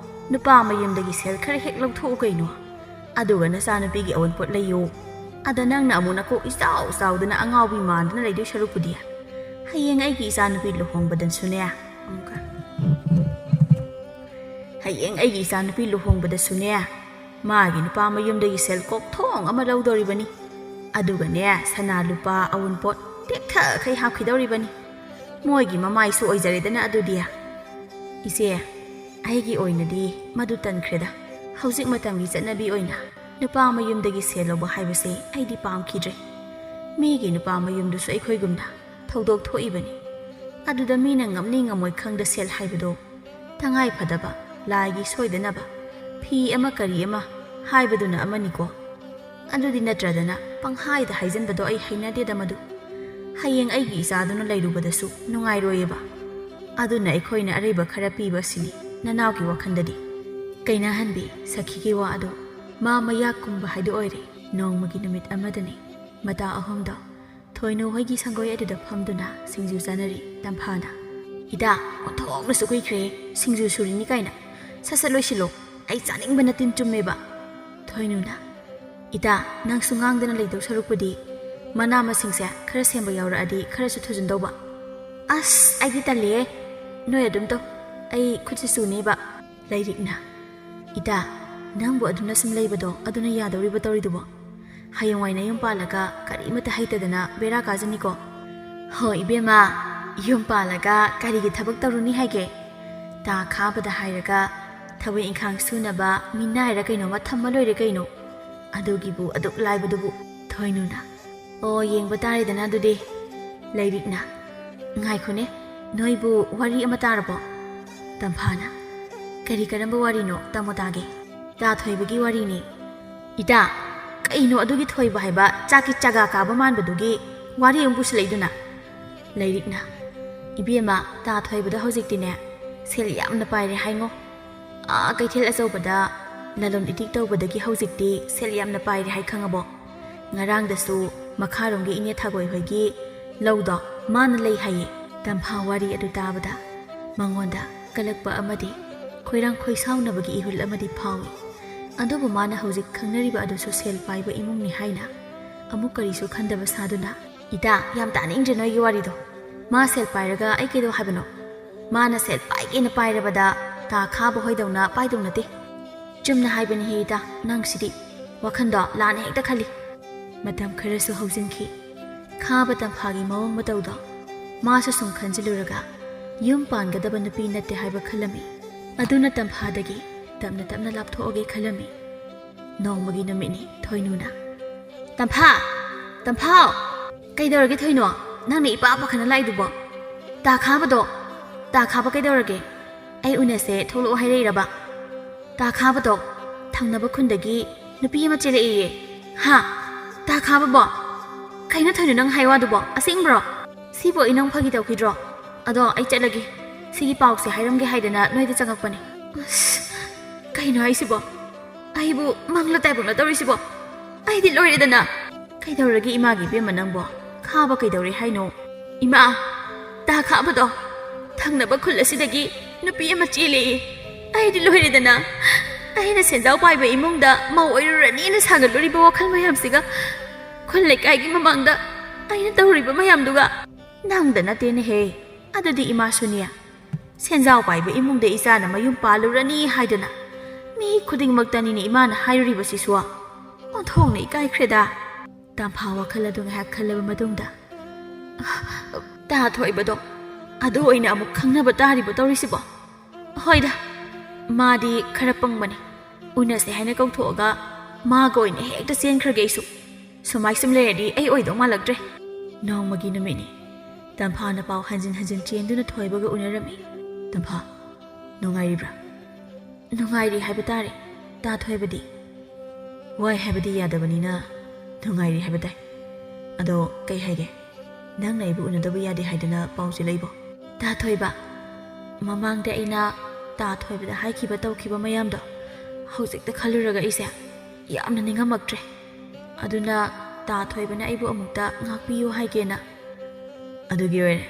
ꯅꯨꯄꯥ ꯃꯌꯨꯝꯗꯒꯤ ꯁꯦꯜ ꯈꯔ ꯍꯦꯛ ꯂꯧꯊꯣꯛꯎ ꯀꯩꯅꯣ ꯑꯗꯨꯒ ꯅꯆꯥꯅꯨꯄꯤꯒꯤ ꯑꯋꯨꯟꯄꯣꯠ ꯂꯩꯌꯣ ꯑꯗ ꯅꯪꯅ ꯑꯃꯨꯛ ꯅꯀꯣꯛ ꯏꯆꯥꯎ ꯆꯥꯎꯗꯅ ꯑꯉꯥꯎꯕꯤ ꯃꯥꯟꯗꯅ ꯂꯩꯗꯣꯏ ꯁꯔꯨꯛꯄꯨꯗꯤ ꯍꯌꯦꯡ ꯑꯩꯒꯤ ꯏꯆꯥꯅꯨꯄꯤ ꯂꯨꯍꯣꯡꯕꯗꯁꯨꯅꯦ ꯍꯌꯦꯡ ꯑꯩꯒꯤ ꯏꯆꯥꯅꯨꯄꯤ ꯂꯨꯍꯣꯡꯕꯗꯁꯨꯅꯦ ꯃꯥꯒꯤ ꯅꯨꯄꯥ ꯃꯌꯨꯝꯗꯒꯤ ꯁꯦꯜ ꯀꯣꯛꯊꯣꯡ ꯑꯃ ꯂꯧꯗꯧꯔꯤꯕꯅꯤ ꯑꯗꯨꯒꯅꯦ ꯁꯅꯥ ꯂꯨꯄꯥ ꯑꯋꯨꯟꯄꯣꯠ ꯇꯦꯛꯊꯈꯩ ꯍꯥꯞꯈꯤꯗꯧꯔꯤꯕꯅꯤ ꯃꯣꯏꯒꯤ ꯃꯃꯥꯏꯁꯨ ꯑꯣꯏꯖꯔꯦꯗꯅ ꯑꯗꯨꯗꯤ ꯏꯆꯦ ꯑꯩꯒꯤ ꯑꯣꯏꯅꯗꯤ ꯃꯗꯨ ꯇꯟꯈ꯭ꯔꯦꯗ ꯍꯧꯖꯤꯛ ꯃꯇꯝꯒꯤ ꯆꯠꯅꯕꯤ ꯑꯣꯏꯅ ꯅꯨꯄꯥ ꯃꯌꯨꯝꯗꯒꯤ ꯁꯦꯜ ꯂꯧꯕ ꯍꯥꯏꯕꯁꯦ ꯑꯩꯗꯤ ꯄꯥꯝꯈꯤꯗ꯭ꯔꯦ ꯃꯤꯒꯤ ꯅꯨꯄꯥ ꯃꯌꯨꯝꯗꯨꯁꯨ ꯑꯩꯈꯣꯏꯒꯨꯝꯅ ꯊꯧꯗꯣꯛ ꯊꯣꯛꯏꯕꯅꯤ ꯑꯗꯨꯗ ꯃꯤꯅ ꯉꯝꯅꯤ ꯉꯝꯃꯣꯏ ꯈꯪꯗ ꯁꯦꯜ ꯍꯥꯏꯕꯗꯣ ꯇꯉꯥꯏ ꯐꯗꯕ ꯂꯥꯏꯒꯤ ꯁꯣꯏꯗꯅꯕ ꯐꯤ ꯑꯃ ꯀꯔꯤ ꯑꯃ ꯍꯥꯏꯕꯗꯨꯅ ꯑꯃꯅꯤꯀꯣ ꯑꯗꯨꯗꯤ ꯅꯠꯇ꯭ꯔꯗꯅ ꯄꯪꯍꯥꯏꯗ ꯍꯥꯏꯖꯟꯕꯗꯣ ꯑꯩ ꯍꯩꯅꯗꯦꯗ ꯃꯗꯨ ꯍꯌꯦꯡ ꯑꯩꯒꯤ ꯏꯆꯥꯗꯨꯅ ꯂꯩꯔꯨꯕꯗꯁꯨ ꯅꯨꯡꯉꯥꯏꯔꯣꯏꯌꯦꯕ ꯑꯗꯨꯅ ꯑꯩꯈꯣꯏꯅ ꯑꯔꯩꯕ ꯈꯔ ꯄꯤꯕ ꯑꯁꯤꯅꯤ ꯅꯅꯥꯎꯒꯤ ꯋꯥꯈꯜꯗꯗꯤ ꯀꯩꯅꯥꯍꯟꯕꯤ ꯁꯈꯤꯒꯤ ꯋꯥ ꯑꯗꯣ ꯃꯥ ꯃꯌꯥꯛꯀꯨꯝꯕ ꯍꯥꯏꯗꯣ ꯑꯣꯏꯔꯦ ꯅꯣꯡꯃꯒꯤ ꯅꯨꯃꯤꯠ ꯑꯃꯗꯅꯤ ꯃꯇꯥ ꯑꯍꯨꯝꯗ ꯊꯣꯏꯅꯨ ꯍꯣꯏꯒꯤ ꯁꯪꯒꯣꯏ ꯑꯗꯨꯗ ꯐꯝꯗꯨꯅ ꯁꯤꯡꯖꯨ ꯆꯥꯅꯔꯤ ꯇꯝꯐꯥꯅ ꯏꯗꯥ ꯑꯣꯟꯊꯣꯛꯅꯁꯨ ꯀꯨꯏꯈ꯭ꯔꯦ ꯁꯤꯡꯖꯨ ꯁꯨꯔꯤꯅꯤ ꯀꯥꯏꯅ ꯁꯠ ꯁꯠ ꯂꯣꯏꯁꯤꯜꯂꯣ ꯑꯩ ꯆꯥꯅꯤꯡꯕꯅ ꯇꯤꯟ ꯆꯨꯝꯃꯦꯕ ꯊꯣꯏꯅꯨꯅ ꯏꯗꯥ ꯅꯪꯁꯨ ꯉꯥꯡꯗꯅ ꯂꯩꯗꯧ ꯁꯔꯨꯛꯄꯨꯗꯤ ꯃꯅꯥ ꯃꯁꯤꯡꯁꯦ ꯈꯔ ꯁꯦꯝꯕ ꯌꯥꯎꯔꯛꯑꯗꯤ ꯈꯔꯁꯨ ꯊꯨꯖꯤꯟꯗꯧꯕ ꯑꯁ ꯑꯩꯗꯤ ꯇꯜꯂꯦ ꯅꯣꯏ ꯑꯗꯨꯝ ꯇꯧ ꯑꯩ ꯈꯨꯠꯁꯤ ꯆꯨꯅꯦꯕ ꯂꯩꯔꯤꯛꯅ ꯏꯗꯥ ꯅꯪꯕꯨ ꯑꯗꯨꯅ ꯁꯨꯝ ꯂꯩꯕꯗꯣ ꯑꯗꯨꯅ ꯌꯥꯗꯧꯔꯤꯕ ꯇꯧꯔꯤꯗꯨꯕꯣ ꯍꯌꯦꯡꯋꯥꯏ ꯅꯌꯨꯝ ꯄꯥꯜꯂꯒ ꯀꯔꯤꯃꯠꯇ ꯍꯩꯇꯗꯅ ꯕꯦꯔꯥ ꯀꯥꯖꯅꯤꯀꯣ ꯍꯣꯏ ꯏꯕꯦꯝꯃ ꯌꯨꯝ ꯄꯥꯜꯂꯒ ꯀꯔꯤꯒꯤ ꯊꯕꯛ ꯇꯧꯔꯨꯅꯤ ꯍꯥꯏꯒꯦ ꯇꯥ ꯈꯥꯕꯗ ꯍꯥꯏꯔꯒ ꯊꯕꯛ ꯏꯪꯈꯥꯡ ꯁꯨꯅꯕ ꯃꯤꯅꯥꯏꯔ ꯀꯩꯅꯣꯃ ꯊꯝꯃ ꯂꯣꯏꯔꯦ ꯀꯩꯅꯣ ꯑꯗꯨꯒꯤꯕꯨ ꯑꯗꯨꯛ ꯂꯥꯏꯕꯗꯨꯕꯨ ꯊꯣꯏꯅꯨꯅ ꯑꯣ ꯌꯦꯡꯕ ꯇꯥꯔꯦꯗꯅ ꯑꯗꯨꯗꯤ ꯂꯩꯔꯤꯛꯅ ꯉꯥꯏꯈꯣꯅꯦ ꯅꯣꯏꯕꯨ ꯋꯥꯔꯤ ꯑꯃ ꯇꯥꯔꯕꯣ ꯇꯝꯐꯥꯅ ꯀꯔꯤ ꯀꯔꯝꯕ ꯋꯥꯔꯤꯅꯣ ꯇꯥꯃꯣ ꯇꯥꯒꯦ ꯇꯥ ꯊꯣꯏꯕꯒꯤ ꯋꯥꯔꯤꯅꯤ ꯏꯇꯥ ꯀꯩꯅꯣ ꯑꯗꯨꯒꯤ ꯊꯣꯏꯕ ꯍꯥꯏꯕ ꯆꯥꯛꯀꯤ ꯆꯥꯒꯥ ꯀꯥꯕ ꯃꯥꯟꯕꯗꯨꯒꯤ ꯋꯥꯔꯤ ꯑꯃ ꯄꯨꯁꯤꯜꯂꯛꯏꯗꯨꯅ ꯂꯩꯔꯤꯛꯅ ꯏꯕꯦꯝꯃ ꯇꯥ ꯊꯣꯏꯕꯗ ꯍꯧꯖꯤꯛꯇꯤꯅꯦ ꯁꯦꯜ ꯌꯥꯝꯅ ꯄꯥꯏꯔꯦ ꯍꯥꯏꯉꯣ ꯀꯩꯊꯦꯜ ꯑꯆꯧꯕꯗ ꯂꯂꯣꯟ ꯏꯇꯤꯛ ꯇꯧꯕꯗꯒꯤ ꯍꯧꯖꯤꯛꯇꯤ ꯁꯦꯜ ꯌꯥꯝꯅ ꯄꯥꯏꯔꯦ ꯍꯥꯏ ꯈꯪꯉꯕꯣ ꯉꯔꯥꯡꯗꯁꯨ ꯃꯈꯥꯔꯣꯝꯒꯤ ꯏꯅꯦ ꯊꯥꯒꯣꯏ ꯍꯣꯏꯒꯤ ꯂꯧꯗꯣ ꯃꯥꯅ ꯂꯩ ꯍꯥꯏꯌꯦ ꯇꯝꯐꯥ ꯋꯥꯔꯤ ꯑꯗꯨ ꯇꯥꯕꯗ ꯃꯉꯣꯟꯗ ꯀꯂꯛꯄ ꯑꯃꯗꯤ ꯈꯣꯏꯔꯥꯡ ꯈꯣꯏꯁꯥꯎꯅꯕꯒꯤ ꯏꯍꯨꯜ ꯑꯃꯗꯤ ꯐꯥꯎꯏ ꯑꯗꯨꯕꯨ ꯃꯥꯅ ꯍꯧꯖꯤꯛ ꯈꯪꯅꯔꯤꯕ ꯑꯗꯨꯁꯨ ꯁꯦꯜ ꯄꯥꯏꯕ ꯏꯃꯨꯡꯅꯤ ꯍꯥꯏꯅ ꯑꯃꯨꯛ ꯀꯔꯤꯁꯨ ꯈꯟꯗꯕ ꯁꯥꯗꯨꯅ ꯏꯇꯥ ꯌꯥꯝ ꯇꯥꯅꯤꯡꯗ꯭ꯔꯦ ꯅꯣꯏꯒꯤ ꯋꯥꯔꯤꯗꯣ ꯃꯥ ꯁꯦꯜ ꯄꯥꯏꯔꯒ ꯑꯩ ꯀꯩꯗꯧ ꯍꯥꯏꯕꯅꯣ ꯃꯥꯅ ꯁꯦꯜ ꯄꯥꯏꯒꯦꯅ ꯄꯥꯏꯔꯕꯗ ꯇꯥ ꯈꯥꯕ ꯍꯣꯏꯗꯧꯅ ꯄꯥꯏꯗꯧ ꯅꯠꯇꯦ ꯆꯨꯝꯅ ꯍꯥꯏꯕꯅꯤ ꯍꯦ ꯏꯇꯥ ꯅꯪꯁꯤꯗꯤ ꯋꯥꯈꯟꯗꯣ ꯂꯥꯟꯅ ꯍꯦꯛꯇ ꯈꯜꯂꯤ ꯃꯇꯝ ꯈꯔꯁꯨ ꯍꯧꯖꯤꯟꯈꯤ ꯈꯥꯕ ꯇꯝꯐꯥꯒꯤ ꯃꯑꯣꯡ ꯃꯇꯧꯗꯣ ꯃꯥꯁꯨ ꯁꯨꯝ ꯈꯟꯖꯤꯜꯂꯨꯔꯒ ꯌꯨꯝ ꯄꯥꯟꯒꯗꯕ ꯅꯨꯄꯤ ꯅꯠꯇꯦ ꯍꯥꯏꯕ ꯈꯜꯂꯝꯃꯤ ꯑꯗꯨꯅ ꯇꯝꯐꯥꯗꯒꯤ ꯇꯞꯅ ꯇꯞꯅ ꯂꯥꯞꯊꯣꯛꯑꯒꯦ ꯈꯜꯂꯝꯃꯤ ꯅꯣꯡꯃꯒꯤ ꯅꯨꯃꯤꯠꯅꯤ ꯊꯣꯏꯅꯨꯅ ꯇꯝꯐꯥꯎ ꯀꯩꯗꯧꯔꯒꯦ ꯊꯣꯏꯅꯣ ꯅꯪꯅ ꯏꯄꯥ ꯄꯥꯈꯠꯅ ꯂꯥꯛꯏꯗꯨꯕꯣ ꯇꯥ ꯈꯥꯕ ꯀꯩꯗꯧꯔꯒꯦ ꯑꯩ ꯎꯅꯁꯦ ꯊꯣꯛꯂꯛꯑꯣ ꯍꯥꯏꯔꯛꯏꯔꯕ ꯇꯥ ꯈꯥꯕꯗꯣ ꯊꯪꯅꯕ ꯈꯨꯟꯗꯒꯤ ꯅꯨꯄꯤ ꯑꯃ ꯆꯦꯜꯂꯛꯏꯌꯦ ꯍꯥ ꯇꯥ ꯈꯥꯕꯕꯣ ꯀꯩꯅꯣ ꯊꯣꯏꯅꯣ ꯅꯪ ꯍꯥꯏꯋꯥꯗꯨꯕꯣ ꯑꯁꯦꯡꯕ꯭ꯔꯣ ꯁꯤꯕꯨ ꯑꯩ ꯅꯪ ꯐꯥꯒꯤ ꯇꯧꯈꯤꯗ꯭ꯔꯣ ꯑꯗꯣ ꯑꯩ ꯆꯠꯂꯒꯦ ꯁꯤꯒꯤ ꯄꯥꯎꯁꯦ ꯍꯥꯏꯔꯝꯒꯦ ꯍꯥꯏꯗꯅ ꯅꯣꯏꯗ ꯆꯪꯉꯛꯄꯅꯦ ꯑꯁ ꯀꯩꯅꯣ ꯍꯥꯏꯁꯤꯕꯣ ꯑꯩꯕꯨ ꯃꯪꯂ ꯇꯥꯏꯕꯪꯂ ꯇꯧꯔꯤꯁꯤꯕꯣ ꯑꯩꯗꯤ ꯂꯣꯏꯔꯦꯗꯅ ꯀꯩꯗꯧꯔꯒꯦ ꯏꯃꯥꯒꯤ ꯏꯕꯦꯝꯃ ꯅꯪꯕꯣ ꯈꯥꯕ ꯀꯩꯗꯧꯔꯦ ꯍꯥꯏꯅꯣ ꯏꯃꯥ ꯇꯥ ꯈꯥꯕꯗꯣ ꯊꯪꯅꯕ ꯈꯨꯜ ꯑꯁꯤꯗꯒꯤ ꯅꯨꯄꯤ ꯑꯃ ꯆꯦꯜꯂꯛꯏ ꯑꯩꯗꯤ ꯂꯣꯏꯔꯦꯗꯅ ꯑꯩꯅ ꯁꯦꯟꯖꯥꯎ ꯄꯥꯏꯕ ꯏꯃꯨꯡꯗ ꯃꯧ ꯑꯣꯏꯔꯨꯔꯅꯤꯅ ꯁꯥꯒꯠꯂꯨꯔꯤꯕ ꯋꯥꯈꯜ ꯃꯌꯥꯝꯁꯤꯒ ꯈꯨꯜ ꯂꯩꯀꯥꯏꯒꯤ ꯃꯃꯥꯡꯗ ꯑꯩꯅ ꯇꯧꯔꯤꯕ ꯃꯌꯥꯝꯗꯨꯒ ꯅꯪꯗ ꯅꯠꯇꯦꯅꯦꯍꯦ ꯑꯗꯨꯗꯤ ꯏꯃꯥꯁꯨꯅꯦ ꯁꯦꯟꯖꯥꯎ ꯄꯥꯏꯕ ꯏꯃꯨꯡꯗ ꯏꯆꯥꯅ ꯃꯌꯨꯝ ꯄꯥꯜꯂꯨꯔꯅꯤ ꯍꯥꯏꯗꯅ ꯃꯤ ꯈꯨꯗꯤꯡꯃꯛꯇꯅꯤꯅꯦ ꯏꯃꯥꯅ ꯍꯥꯏꯔꯨꯔꯤꯕꯁꯤꯁꯨ ꯑꯣꯟꯊꯣꯛꯅ ꯏꯀꯥꯏꯈ꯭ꯔꯦꯗ ꯇꯝꯐꯥ ꯋꯥꯈꯜ ꯑꯗꯨ ꯉꯥꯏꯍꯥꯛ ꯈꯜꯂꯕ ꯃꯇꯨꯡꯗ ꯇꯥ ꯊꯣꯏꯕꯗꯣ ꯑꯗꯨ ꯑꯣꯏꯅ ꯑꯃꯨꯛ ꯈꯪꯅꯕ ꯇꯥꯔꯤꯕ ꯇꯧꯔꯤꯁꯤꯕꯣ ꯍꯣꯏꯗ ꯃꯥꯗꯤ ꯈꯔ ꯄꯪꯕꯅꯤ ꯎꯅꯁꯦ ꯍꯥꯏꯅ ꯀꯧꯊꯣꯛꯑꯒ ꯃꯥꯒ ꯑꯣꯏꯅ ꯍꯦꯛꯇ ꯆꯦꯟꯈ꯭ꯔꯒꯦ ꯑꯩꯁꯨ ꯁꯨꯃꯥꯏ ꯁꯨꯝ ꯂꯩꯔꯗꯤ ꯑꯩ ꯑꯣꯏꯗꯧ ꯃꯥꯜꯂꯛꯇ꯭ꯔꯦ ꯅꯣꯡꯃꯒꯤ ꯅꯨꯃꯤꯠꯅꯤ ꯇꯝꯐꯥꯅ ꯄꯥꯎ ꯍꯟꯖꯤꯟ ꯍꯟꯖꯤꯟ ꯆꯦꯟꯗꯨꯅ ꯊꯣꯏꯕꯒ ꯎꯅꯔꯝꯃꯤ ꯇꯝꯐꯥ ꯅꯨꯡꯉꯥꯏꯔꯤꯕ꯭ꯔꯥ ꯅꯨꯡꯉꯥꯏꯔꯤ ꯍꯥꯏꯕ ꯇꯥꯔꯦ ꯇꯥ ꯊꯣꯏꯕꯗꯤ ꯋꯥꯏ ꯍꯥꯏꯕꯗꯤ ꯌꯥꯗꯕꯅꯤꯅ ꯅꯨꯡꯉꯥꯏꯔꯤ ꯍꯥꯏꯕ ꯇꯥꯏ ꯑꯗꯣ ꯀꯩ ꯍꯥꯏꯒꯦ ꯅꯪꯅ ꯑꯩꯕꯨ ꯎꯅꯗꯕ ꯌꯥꯗꯦ ꯍꯥꯏꯗꯅ ꯄꯥꯎꯁꯦ ꯂꯩꯕꯣ ꯊꯣꯏꯕ ꯃꯃꯥꯡꯗ ꯑꯩꯅ ꯊꯣꯏꯕꯗ ꯍꯥꯏꯈꯤꯕ ꯇꯧꯈꯤꯕ ꯃꯌꯥꯝꯗꯣ ꯍꯧꯖꯤꯛꯇ ꯈꯜꯂꯨꯔꯒ ꯑꯩꯁꯦ ꯌꯥꯝꯅ ꯅꯤꯡꯉꯝꯃꯛꯇ꯭ꯔꯦ ꯑꯗꯨꯅ ꯊꯣꯏꯕꯅ ꯑꯩꯕꯨ ꯑꯃꯨꯛꯇ ꯉꯥꯛꯄꯤꯌꯨ ꯍꯥꯏꯒꯦꯅ ꯑꯗꯨꯒꯤ ꯑꯣꯏꯔꯦ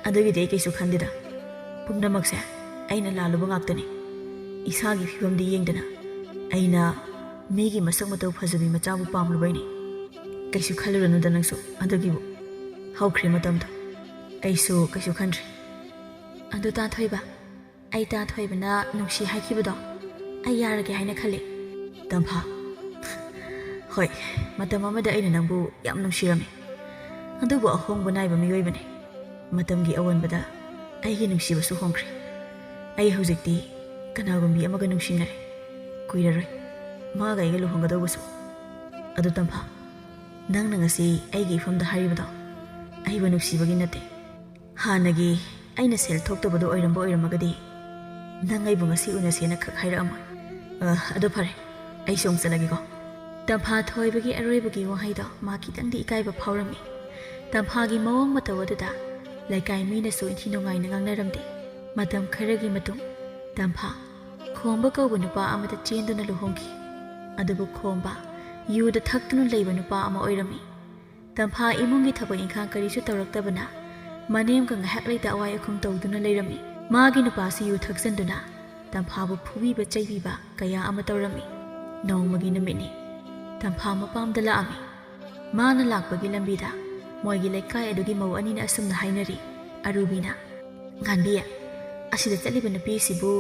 ꯑꯗꯨꯒꯤꯗꯤ ꯑꯩ ꯀꯩꯁꯨ ꯈꯟꯗꯦꯗ ꯄꯨꯝꯅꯃꯛꯁꯦ ꯑꯩꯅ ꯂꯥꯜꯂꯨꯕ ꯉꯥꯛꯇꯅꯤ ꯏꯁꯥꯒꯤ ꯐꯤꯕꯝꯗꯤ ꯌꯦꯡꯗꯅ ꯑꯩꯅ ꯃꯤꯒꯤ ꯃꯁꯛ ꯃꯇꯧ ꯐꯖꯕꯤ ꯃꯆꯥꯕꯨ ꯄꯥꯝꯂꯨꯕꯩꯅꯤ ꯀꯩꯁꯨ ꯈꯜꯂꯨꯔꯅꯨꯗ ꯅꯪꯁꯨ ꯑꯗꯨꯒꯤꯕꯨ ꯍꯧꯈ꯭ꯔꯦ ꯃꯇꯝꯗꯣ ꯑꯩꯁꯨ ꯀꯩꯁꯨ ꯈꯟꯗ꯭ꯔꯦ ꯑꯗꯨ ꯊꯣꯏꯕ ꯑꯩ ꯊꯣꯏꯕꯅ ꯅꯨꯡꯁꯤ ꯍꯥꯏꯈꯤꯕꯗꯣ ꯑꯩ ꯌꯥꯔꯒꯦ ꯍꯥꯏꯅ ꯈꯜꯂꯤ ꯇꯝꯐꯥ ꯍꯣꯏ ꯃꯇꯝ ꯑꯃꯗ ꯑꯩꯅ ꯅꯪꯕꯨ ꯌꯥꯝ ꯅꯨꯡꯁꯤꯔꯝꯃꯤ ꯑꯗꯨꯕꯨ ꯑꯍꯣꯡꯕ ꯅꯥꯏꯕ ꯃꯤꯑꯣꯏꯕꯅꯤ ꯃꯇꯝꯒꯤ ꯑꯑꯣꯟꯕꯗ ꯑꯩꯒꯤ ꯅꯨꯡꯁꯤꯕꯁꯨ ꯍꯣꯡꯈ꯭ꯔꯦ ꯑꯩ ꯍꯧꯖꯤꯛꯇꯤ ꯀꯅꯥꯒꯨꯝꯕꯤ ꯑꯃꯒ ꯅꯨꯡꯁꯤꯅꯔꯦ ꯀꯨꯏꯔꯔꯣꯏ ꯃꯥꯒ ꯑꯩꯒ ꯂꯨꯍꯣꯡꯒꯗꯧꯕꯁꯨ ꯑꯗꯨ ꯇꯝꯐꯥ ꯅꯪꯅ ꯉꯁꯤ ꯑꯩꯒꯤ ꯏꯐꯝꯗ ꯍꯥꯏꯔꯤꯕꯗꯣ ꯑꯩꯕꯨ ꯅꯨꯡꯁꯤꯕꯒꯤ ꯅꯠꯇꯦ ꯍꯥꯟꯅꯒꯤ ꯑꯩꯅ ꯁꯦꯜ ꯊꯣꯛꯇꯕꯗꯣ ꯑꯣꯏꯔꯝꯃꯒꯗꯤ ꯅꯪ ꯑꯩꯕꯨ ꯉꯁꯤ ꯎꯅꯁꯦꯅ ꯈꯛ ꯍꯥꯏꯔꯛꯑꯝꯃꯣꯏ ꯑꯗꯨ ꯐꯔꯦ ꯑꯩꯁꯨ ꯑꯃꯨꯛ ꯆꯠꯂꯒꯦꯀꯣ ꯇꯝꯐꯥ ꯊꯣꯏꯕꯒꯤ ꯑꯔꯣꯏꯕꯒꯤ ꯋꯥꯍꯩꯗꯣ ꯃꯥ ꯈꯤꯇꯪꯗꯤ ꯏꯀꯥꯏꯕ ꯐꯥꯎꯔꯝꯃꯤ ꯇꯝꯐꯥꯒꯤ ꯃꯑꯣꯡ ꯃꯇꯧ ꯑꯗꯨꯗ ꯂꯩꯀꯥꯏ ꯃꯤꯅꯁꯨ ꯏꯟꯊꯤ ꯅꯨꯡꯉꯥꯏꯅ ꯉꯥꯡꯅꯔꯝꯗꯦ ꯃꯇꯝ ꯈꯔꯒꯤ ꯃꯇꯨꯡ ꯇꯝꯐꯥ ꯈꯣꯝꯕ ꯀꯧꯕ ꯅꯨꯄꯥ ꯑꯃꯗ ꯆꯦꯟꯗꯨꯅ ꯂꯨꯍꯣꯡꯈꯤ ꯑꯗꯨꯕꯨ ꯈꯣꯝꯕ ꯌꯨꯗ ꯊꯛꯇꯨꯅ ꯂꯩꯕ ꯅꯨꯄꯥ ꯑꯃ ꯑꯣꯏꯔꯝꯃꯤ ꯇꯝꯐꯥ ꯏꯃꯨꯡꯒꯤ ꯊꯕꯛ ꯏꯪꯈꯥꯡ ꯀꯔꯤꯁꯨ ꯇꯧꯔꯛꯇꯕꯅ ꯃꯅꯦꯝꯒ ꯉꯥꯏꯍꯥꯛ ꯂꯩꯇ ꯑꯋꯥꯏ ꯑꯈꯨꯝ ꯇꯧꯗꯨꯅ ꯂꯩꯔꯝꯃꯤ ꯃꯥꯒꯤ ꯅꯨꯄꯥꯁꯤ ꯌꯨ ꯊꯛꯆꯟꯗꯨꯅ ꯇꯝꯐꯥꯕꯨ ꯐꯨꯕꯤꯕ ꯆꯩꯕꯤꯕ ꯀꯌꯥ ꯑꯃ ꯇꯧꯔꯝꯃꯤ ꯅꯣꯡꯃꯒꯤ ꯅꯨꯃꯤꯠꯅꯤ ꯇꯝꯐꯥ ꯃꯄꯥꯝꯗ ꯂꯥꯛꯑꯝꯃꯤ ꯃꯥꯅ ꯂꯥꯛꯄꯒꯤ ꯂꯝꯕꯤꯗ ꯃꯣꯏꯒꯤ ꯂꯩꯀꯥꯏ ꯑꯗꯨꯒꯤ ꯃꯧ ꯑꯅꯤꯅ ꯑꯁꯨꯝꯅ ꯍꯥꯏꯅꯔꯤ ꯑꯔꯨꯕꯤꯅ ꯉꯥꯟꯕꯤ ꯑꯁꯤꯗ ꯆꯠꯂꯤꯕ ꯅꯨꯄꯤꯁꯤꯕꯨ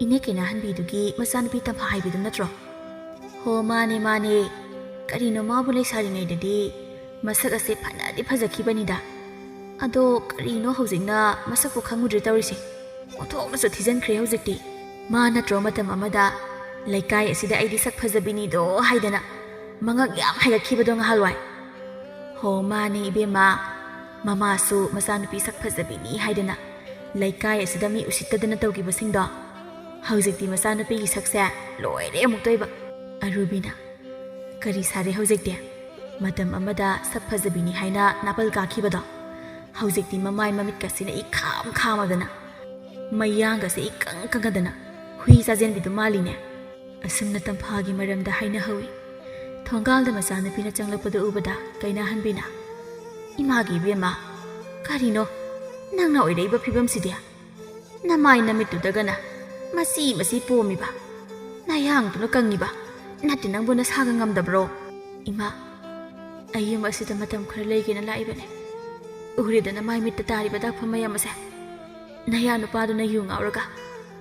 ꯏꯅꯦ ꯀꯩꯅꯥꯍꯟꯕꯤꯗꯨꯒꯤ ꯃꯆꯥꯅꯨꯄꯤ ꯇꯝꯐꯥ ꯍꯥꯏꯕꯤꯗꯨ ꯅꯠꯇ꯭ꯔꯣ ꯍꯣ ꯃꯥꯅꯦ ꯃꯥꯅꯦ ꯀꯔꯤꯅꯣ ꯃꯥꯕꯨ ꯂꯩꯁꯥꯔꯤꯉꯩꯗꯗꯤ ꯃꯁꯛ ꯑꯁꯦ ꯐꯅꯗꯤ ꯐꯖꯈꯤꯕꯅꯤꯗ ꯑꯗꯣ ꯀꯔꯤꯅꯣ ꯍꯧꯖꯤꯛꯅ ꯃꯁꯛꯄꯨ ꯈꯪꯉꯨꯗ꯭ꯔꯦ ꯇꯧꯔꯤꯁꯦ ꯑꯣꯟꯊꯣꯛꯅꯁꯨ ꯊꯤꯖꯤꯟꯈ꯭ꯔꯦ ꯍꯧꯖꯤꯛꯇꯤ ꯃꯥ ꯅꯠꯇ꯭ꯔꯣ ꯃꯇꯝ ꯑꯃꯗ ꯂꯩꯀꯥꯏ ꯑꯁꯤꯗ ꯑꯩꯗꯤ ꯁꯛ ꯐꯖꯕꯤꯅꯤꯗꯣ ꯍꯥꯏꯗꯅ ꯃꯉꯛ ꯌꯥꯝ ꯍꯥꯏꯒꯠꯈꯤꯕꯗꯣ ꯉꯍꯥꯜꯋꯥꯏ ꯍꯣ ꯃꯥꯅꯦ ꯏꯕꯦꯝꯃ ꯃꯃꯥꯁꯨ ꯃꯆꯥꯅꯨꯄꯤ ꯁꯛ ꯐꯖꯕꯤꯅꯤ ꯍꯥꯏꯗꯅ ꯂꯩꯀꯥꯏ ꯑꯁꯤꯗ ꯃꯤ ꯎꯁꯤꯠꯇꯗꯅ ꯇꯧꯈꯤꯕꯁꯤꯡꯗꯣ ꯍꯧꯖꯤꯛꯇꯤ ꯃꯆꯥꯅꯨꯄꯤꯒꯤ ꯁꯛꯁꯦ ꯂꯣꯏꯔꯦ ꯑꯃꯨꯛꯇꯣꯏꯕ ꯑꯔꯨꯕꯤꯅ ꯀꯔꯤ ꯁꯥꯔꯦ ꯍꯧꯖꯤꯛꯇꯤ ꯃꯇꯝ ꯑꯃꯗ ꯁꯛ ꯐꯖꯕꯤꯅꯤ ꯍꯥꯏꯅ ꯅꯥꯄꯜ ꯀꯥꯈꯤꯕꯗꯣ ꯍꯧꯖꯤꯛꯇꯤ ꯃꯃꯥꯏ ꯃꯃꯤꯠꯀꯁꯤꯅ ꯏꯈꯥꯝ ꯈꯥꯝꯃꯗꯅ ꯃꯌꯥꯡꯒꯁꯦ ꯏꯀꯪ ꯀꯪꯒꯗꯅ ꯍꯨꯏ ꯆꯥꯖꯦꯟꯕꯤꯗꯨ ꯃꯥꯜꯂꯤꯅꯦ ꯑꯁꯨꯝꯅ ꯇꯝꯐꯥꯒꯤ ꯃꯔꯝꯗ ꯍꯥꯏꯅꯍꯧꯏ ꯊꯣꯡꯒꯥꯜꯗ ꯃꯆꯥꯅꯨꯄꯤꯅ ꯆꯪꯂꯛꯄꯗ ꯎꯕꯗ ꯀꯩꯅꯥꯍꯟꯕꯤꯅ ꯏꯃꯥꯒꯤ ꯏꯕꯦꯝꯃ ꯀꯔꯤꯅꯣ ꯅꯪꯅ ꯑꯣꯏꯔꯛꯏꯕ ꯐꯤꯕꯝꯁꯤꯗꯤ ꯅꯃꯥꯏ ꯅꯃꯤꯠꯇꯨꯗꯒꯅ ꯃꯁꯤ ꯄꯣꯝꯃꯤꯕ ꯅꯌꯥꯡꯗꯨꯅ ꯀꯪꯉꯤꯕ ꯅꯠꯇꯦ ꯅꯪꯕꯨ ꯅꯁꯥꯒ ꯉꯝꯗꯕ꯭ꯔꯣ ꯏꯃꯥ ꯑꯩ ꯌꯨꯝ ꯑꯁꯤꯗ ꯃꯇꯝ ꯈꯔ ꯂꯩꯒꯦꯅ ꯂꯥꯛꯏꯕꯅꯦ ꯎꯔꯦꯗꯅ ꯃꯥꯏ ꯃꯤꯠꯇ ꯇꯥꯔꯤꯕ ꯗꯥꯛꯐꯝ ꯃꯌꯥꯝ ꯑꯁꯦ ꯅꯌꯥ ꯅꯨꯄꯥꯗꯨꯅ ꯌꯨ ꯉꯥꯎꯔꯒ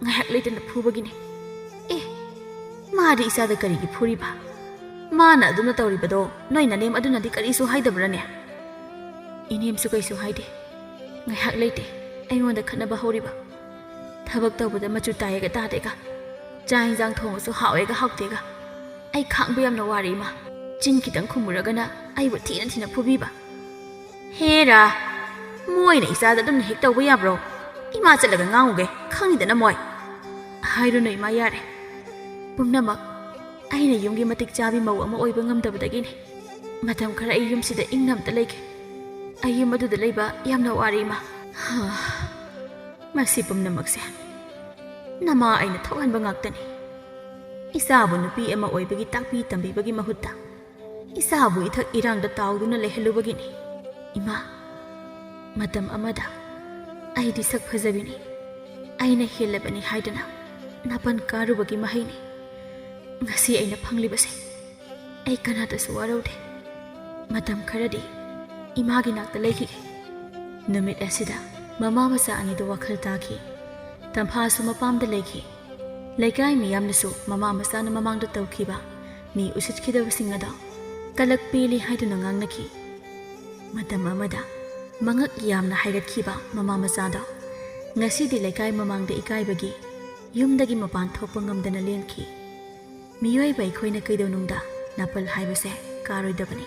ꯉꯥꯏꯍꯥꯛ ꯂꯩꯇꯅ ꯐꯨꯕꯒꯤꯅꯦ ꯑꯦ ꯃꯥꯗꯤ ꯏꯆꯥꯗ ꯀꯔꯤꯒꯤ ꯐꯨꯔꯤꯕ ꯃꯥꯅ ꯑꯗꯨꯝꯅ ꯇꯧꯔꯤꯕꯗೋ ꯅꯣꯏ ꯅꯅꯦꯝ ꯑꯗꯨꯅꯗꯤ ꯀꯔꯤꯁꯨ ꯍꯥꯏꯗꯕ꯭ꯔꯅꯦ ꯏꯅꯦꯝꯁꯨ ꯀꯩꯁꯨ ꯍꯥꯏꯗꯦ ꯉꯥꯏꯍꯥꯛ ꯂꯩꯇꯦ ꯑꯩꯉꯣꯟꯗ ꯈꯠꯅꯕ ꯍꯧꯔꯤꯕ ꯊꯕꯛ ꯇꯧꯕꯗ ꯃꯆꯨ ꯇꯥꯏꯌꯦꯒ ꯇꯥꯗꯦꯒ ꯆꯥꯛ ꯏꯟꯖꯥꯡ ꯊꯣꯡꯉꯁꯨ ꯍꯥꯎꯋꯦꯒ ꯍꯥꯎꯇꯦꯒ ꯑꯩ ꯈꯥꯡꯕ ꯌꯥꯝꯅ ꯋꯥꯔꯦ ꯏꯃꯥ ꯆꯤꯟ ꯈꯤꯇꯪ ꯈꯨꯝꯃꯨꯔꯒꯅ ꯑꯩꯕꯨ ꯊꯤꯅ ꯐꯨꯕꯤꯕ ꯍꯦꯔꯥ ꯃꯣꯏꯅ ꯏꯆꯥꯗ ꯑꯗꯨꯝꯅ ꯍꯦꯛ ꯇꯧꯕ ꯌꯥꯕ꯭ꯔꯣ ꯏꯃꯥ ꯆꯠꯂꯒ ꯉꯥꯡꯉꯨꯒꯦ ꯈꯪꯅꯤꯗꯅ ꯃꯣꯏ ꯍꯥꯏꯔꯨꯅꯨ ꯏꯃꯥ ꯌꯥꯔꯦ ꯄꯨꯝꯅꯃꯛ ꯑꯩꯅ ꯌꯨꯝꯒꯤ ꯃꯇꯤꯛ ꯆꯥꯕꯤ ꯃꯧ ꯑꯃ ꯑꯣꯏꯕ ꯉꯝꯗꯕꯗꯒꯤꯅꯤ ꯃꯇꯝ ꯈꯔ ꯑꯩ ꯌꯨꯝꯁꯤꯗ ꯏꯪꯅ ꯑꯝꯇ ꯂꯩꯒꯦ ꯑꯩ ꯌꯨꯝ ꯑꯗꯨꯗ ꯂꯩꯕ ꯌꯥꯝꯅ ꯋꯥꯔꯦ ꯏꯃꯥ ꯃꯁꯤ ꯄꯨꯝꯅꯃꯛꯁꯦ ꯅꯃꯥ ꯑꯩꯅ ꯊꯣꯛꯍꯟꯕ ꯉꯥꯛꯇꯅꯤ ꯏꯆꯥꯕꯨ ꯅꯨꯄꯤ ꯑꯃ ꯑꯣꯏꯕꯒꯤ ꯇꯥꯛꯄꯤ ꯇꯝꯕꯤꯕꯒꯤ ꯃꯍꯨꯠꯇ ꯏꯆꯥꯕꯨ ꯏꯊꯛ ꯏꯔꯥꯡꯗ ꯇꯥꯎꯗꯨꯅ ꯂꯩꯍꯜꯂꯨꯕꯒꯤꯅꯤ ꯏꯃꯥ ꯃꯇꯝ ꯑꯃꯗ ꯑꯩꯗꯤ ꯁꯛ ꯐꯖꯕꯤꯅꯤ ꯑꯩꯅ ꯍꯦꯜꯂꯕꯅꯤ ꯍꯥꯏꯗꯅ ꯅꯥꯄꯟ ꯀꯥꯔꯨꯕꯒꯤ ꯃꯍꯩꯅꯤ ꯉꯁꯤ ꯑꯩꯅ ꯐꯪꯂꯤꯕꯁꯦ ꯑꯩ ꯀꯅꯥꯗꯁꯨ ꯋꯥꯔꯧꯗꯦ ꯃꯇꯝ ꯈꯔꯗꯤ ꯏꯃꯥꯒꯤ ꯅꯥꯛꯇ ꯂꯩꯈꯤꯒꯦ ꯅꯨꯃꯤꯠ ꯑꯁꯤꯗ ꯃꯃꯥ ꯃꯆꯥ ꯑꯅꯤꯗꯨ ꯋꯥꯈꯜ ꯇꯥꯈꯤ ꯇꯝꯐꯥꯁꯨ ꯃꯄꯥꯝꯗ ꯂꯩꯈꯤ ꯂꯩꯀꯥꯏ ꯃꯤꯌꯥꯝꯅꯁꯨ ꯃꯃꯥ ꯃꯆꯥꯅ ꯃꯃꯥꯡꯗ ꯇꯧꯈꯤꯕ ꯃꯤ ꯎꯁꯤꯠꯈꯤꯗꯕꯁꯤꯡ ꯑꯗꯣ ꯀꯂꯛ ꯄꯦꯜꯂꯤ ꯍꯥꯏꯗꯨꯅ ꯉꯥꯡꯅꯈꯤ ꯃꯇꯝ ꯑꯃꯗ ꯃꯉꯛ ꯌꯥꯝꯅ ꯍꯥꯏꯒꯠꯈꯤꯕ ꯃꯃꯥ ꯃꯆꯥꯗꯣ ꯉꯁꯤꯗꯤ ꯂꯩꯀꯥꯏ ꯃꯃꯥꯡꯗ ꯏꯀꯥꯏꯕꯒꯤ ꯌꯨꯝꯗꯒꯤ ꯃꯄꯥꯟ ꯊꯣꯛꯄ ꯉꯝꯗꯅ ꯂꯦꯟꯈꯤ ꯃꯤꯑꯣꯏꯕ ꯑꯩꯈꯣꯏꯅ ꯀꯩꯗꯧꯅꯨꯡꯗ ꯅꯥꯄꯜ ꯍꯥꯏꯕꯁꯦ ꯀꯥꯔꯣꯏꯗꯕꯅꯤ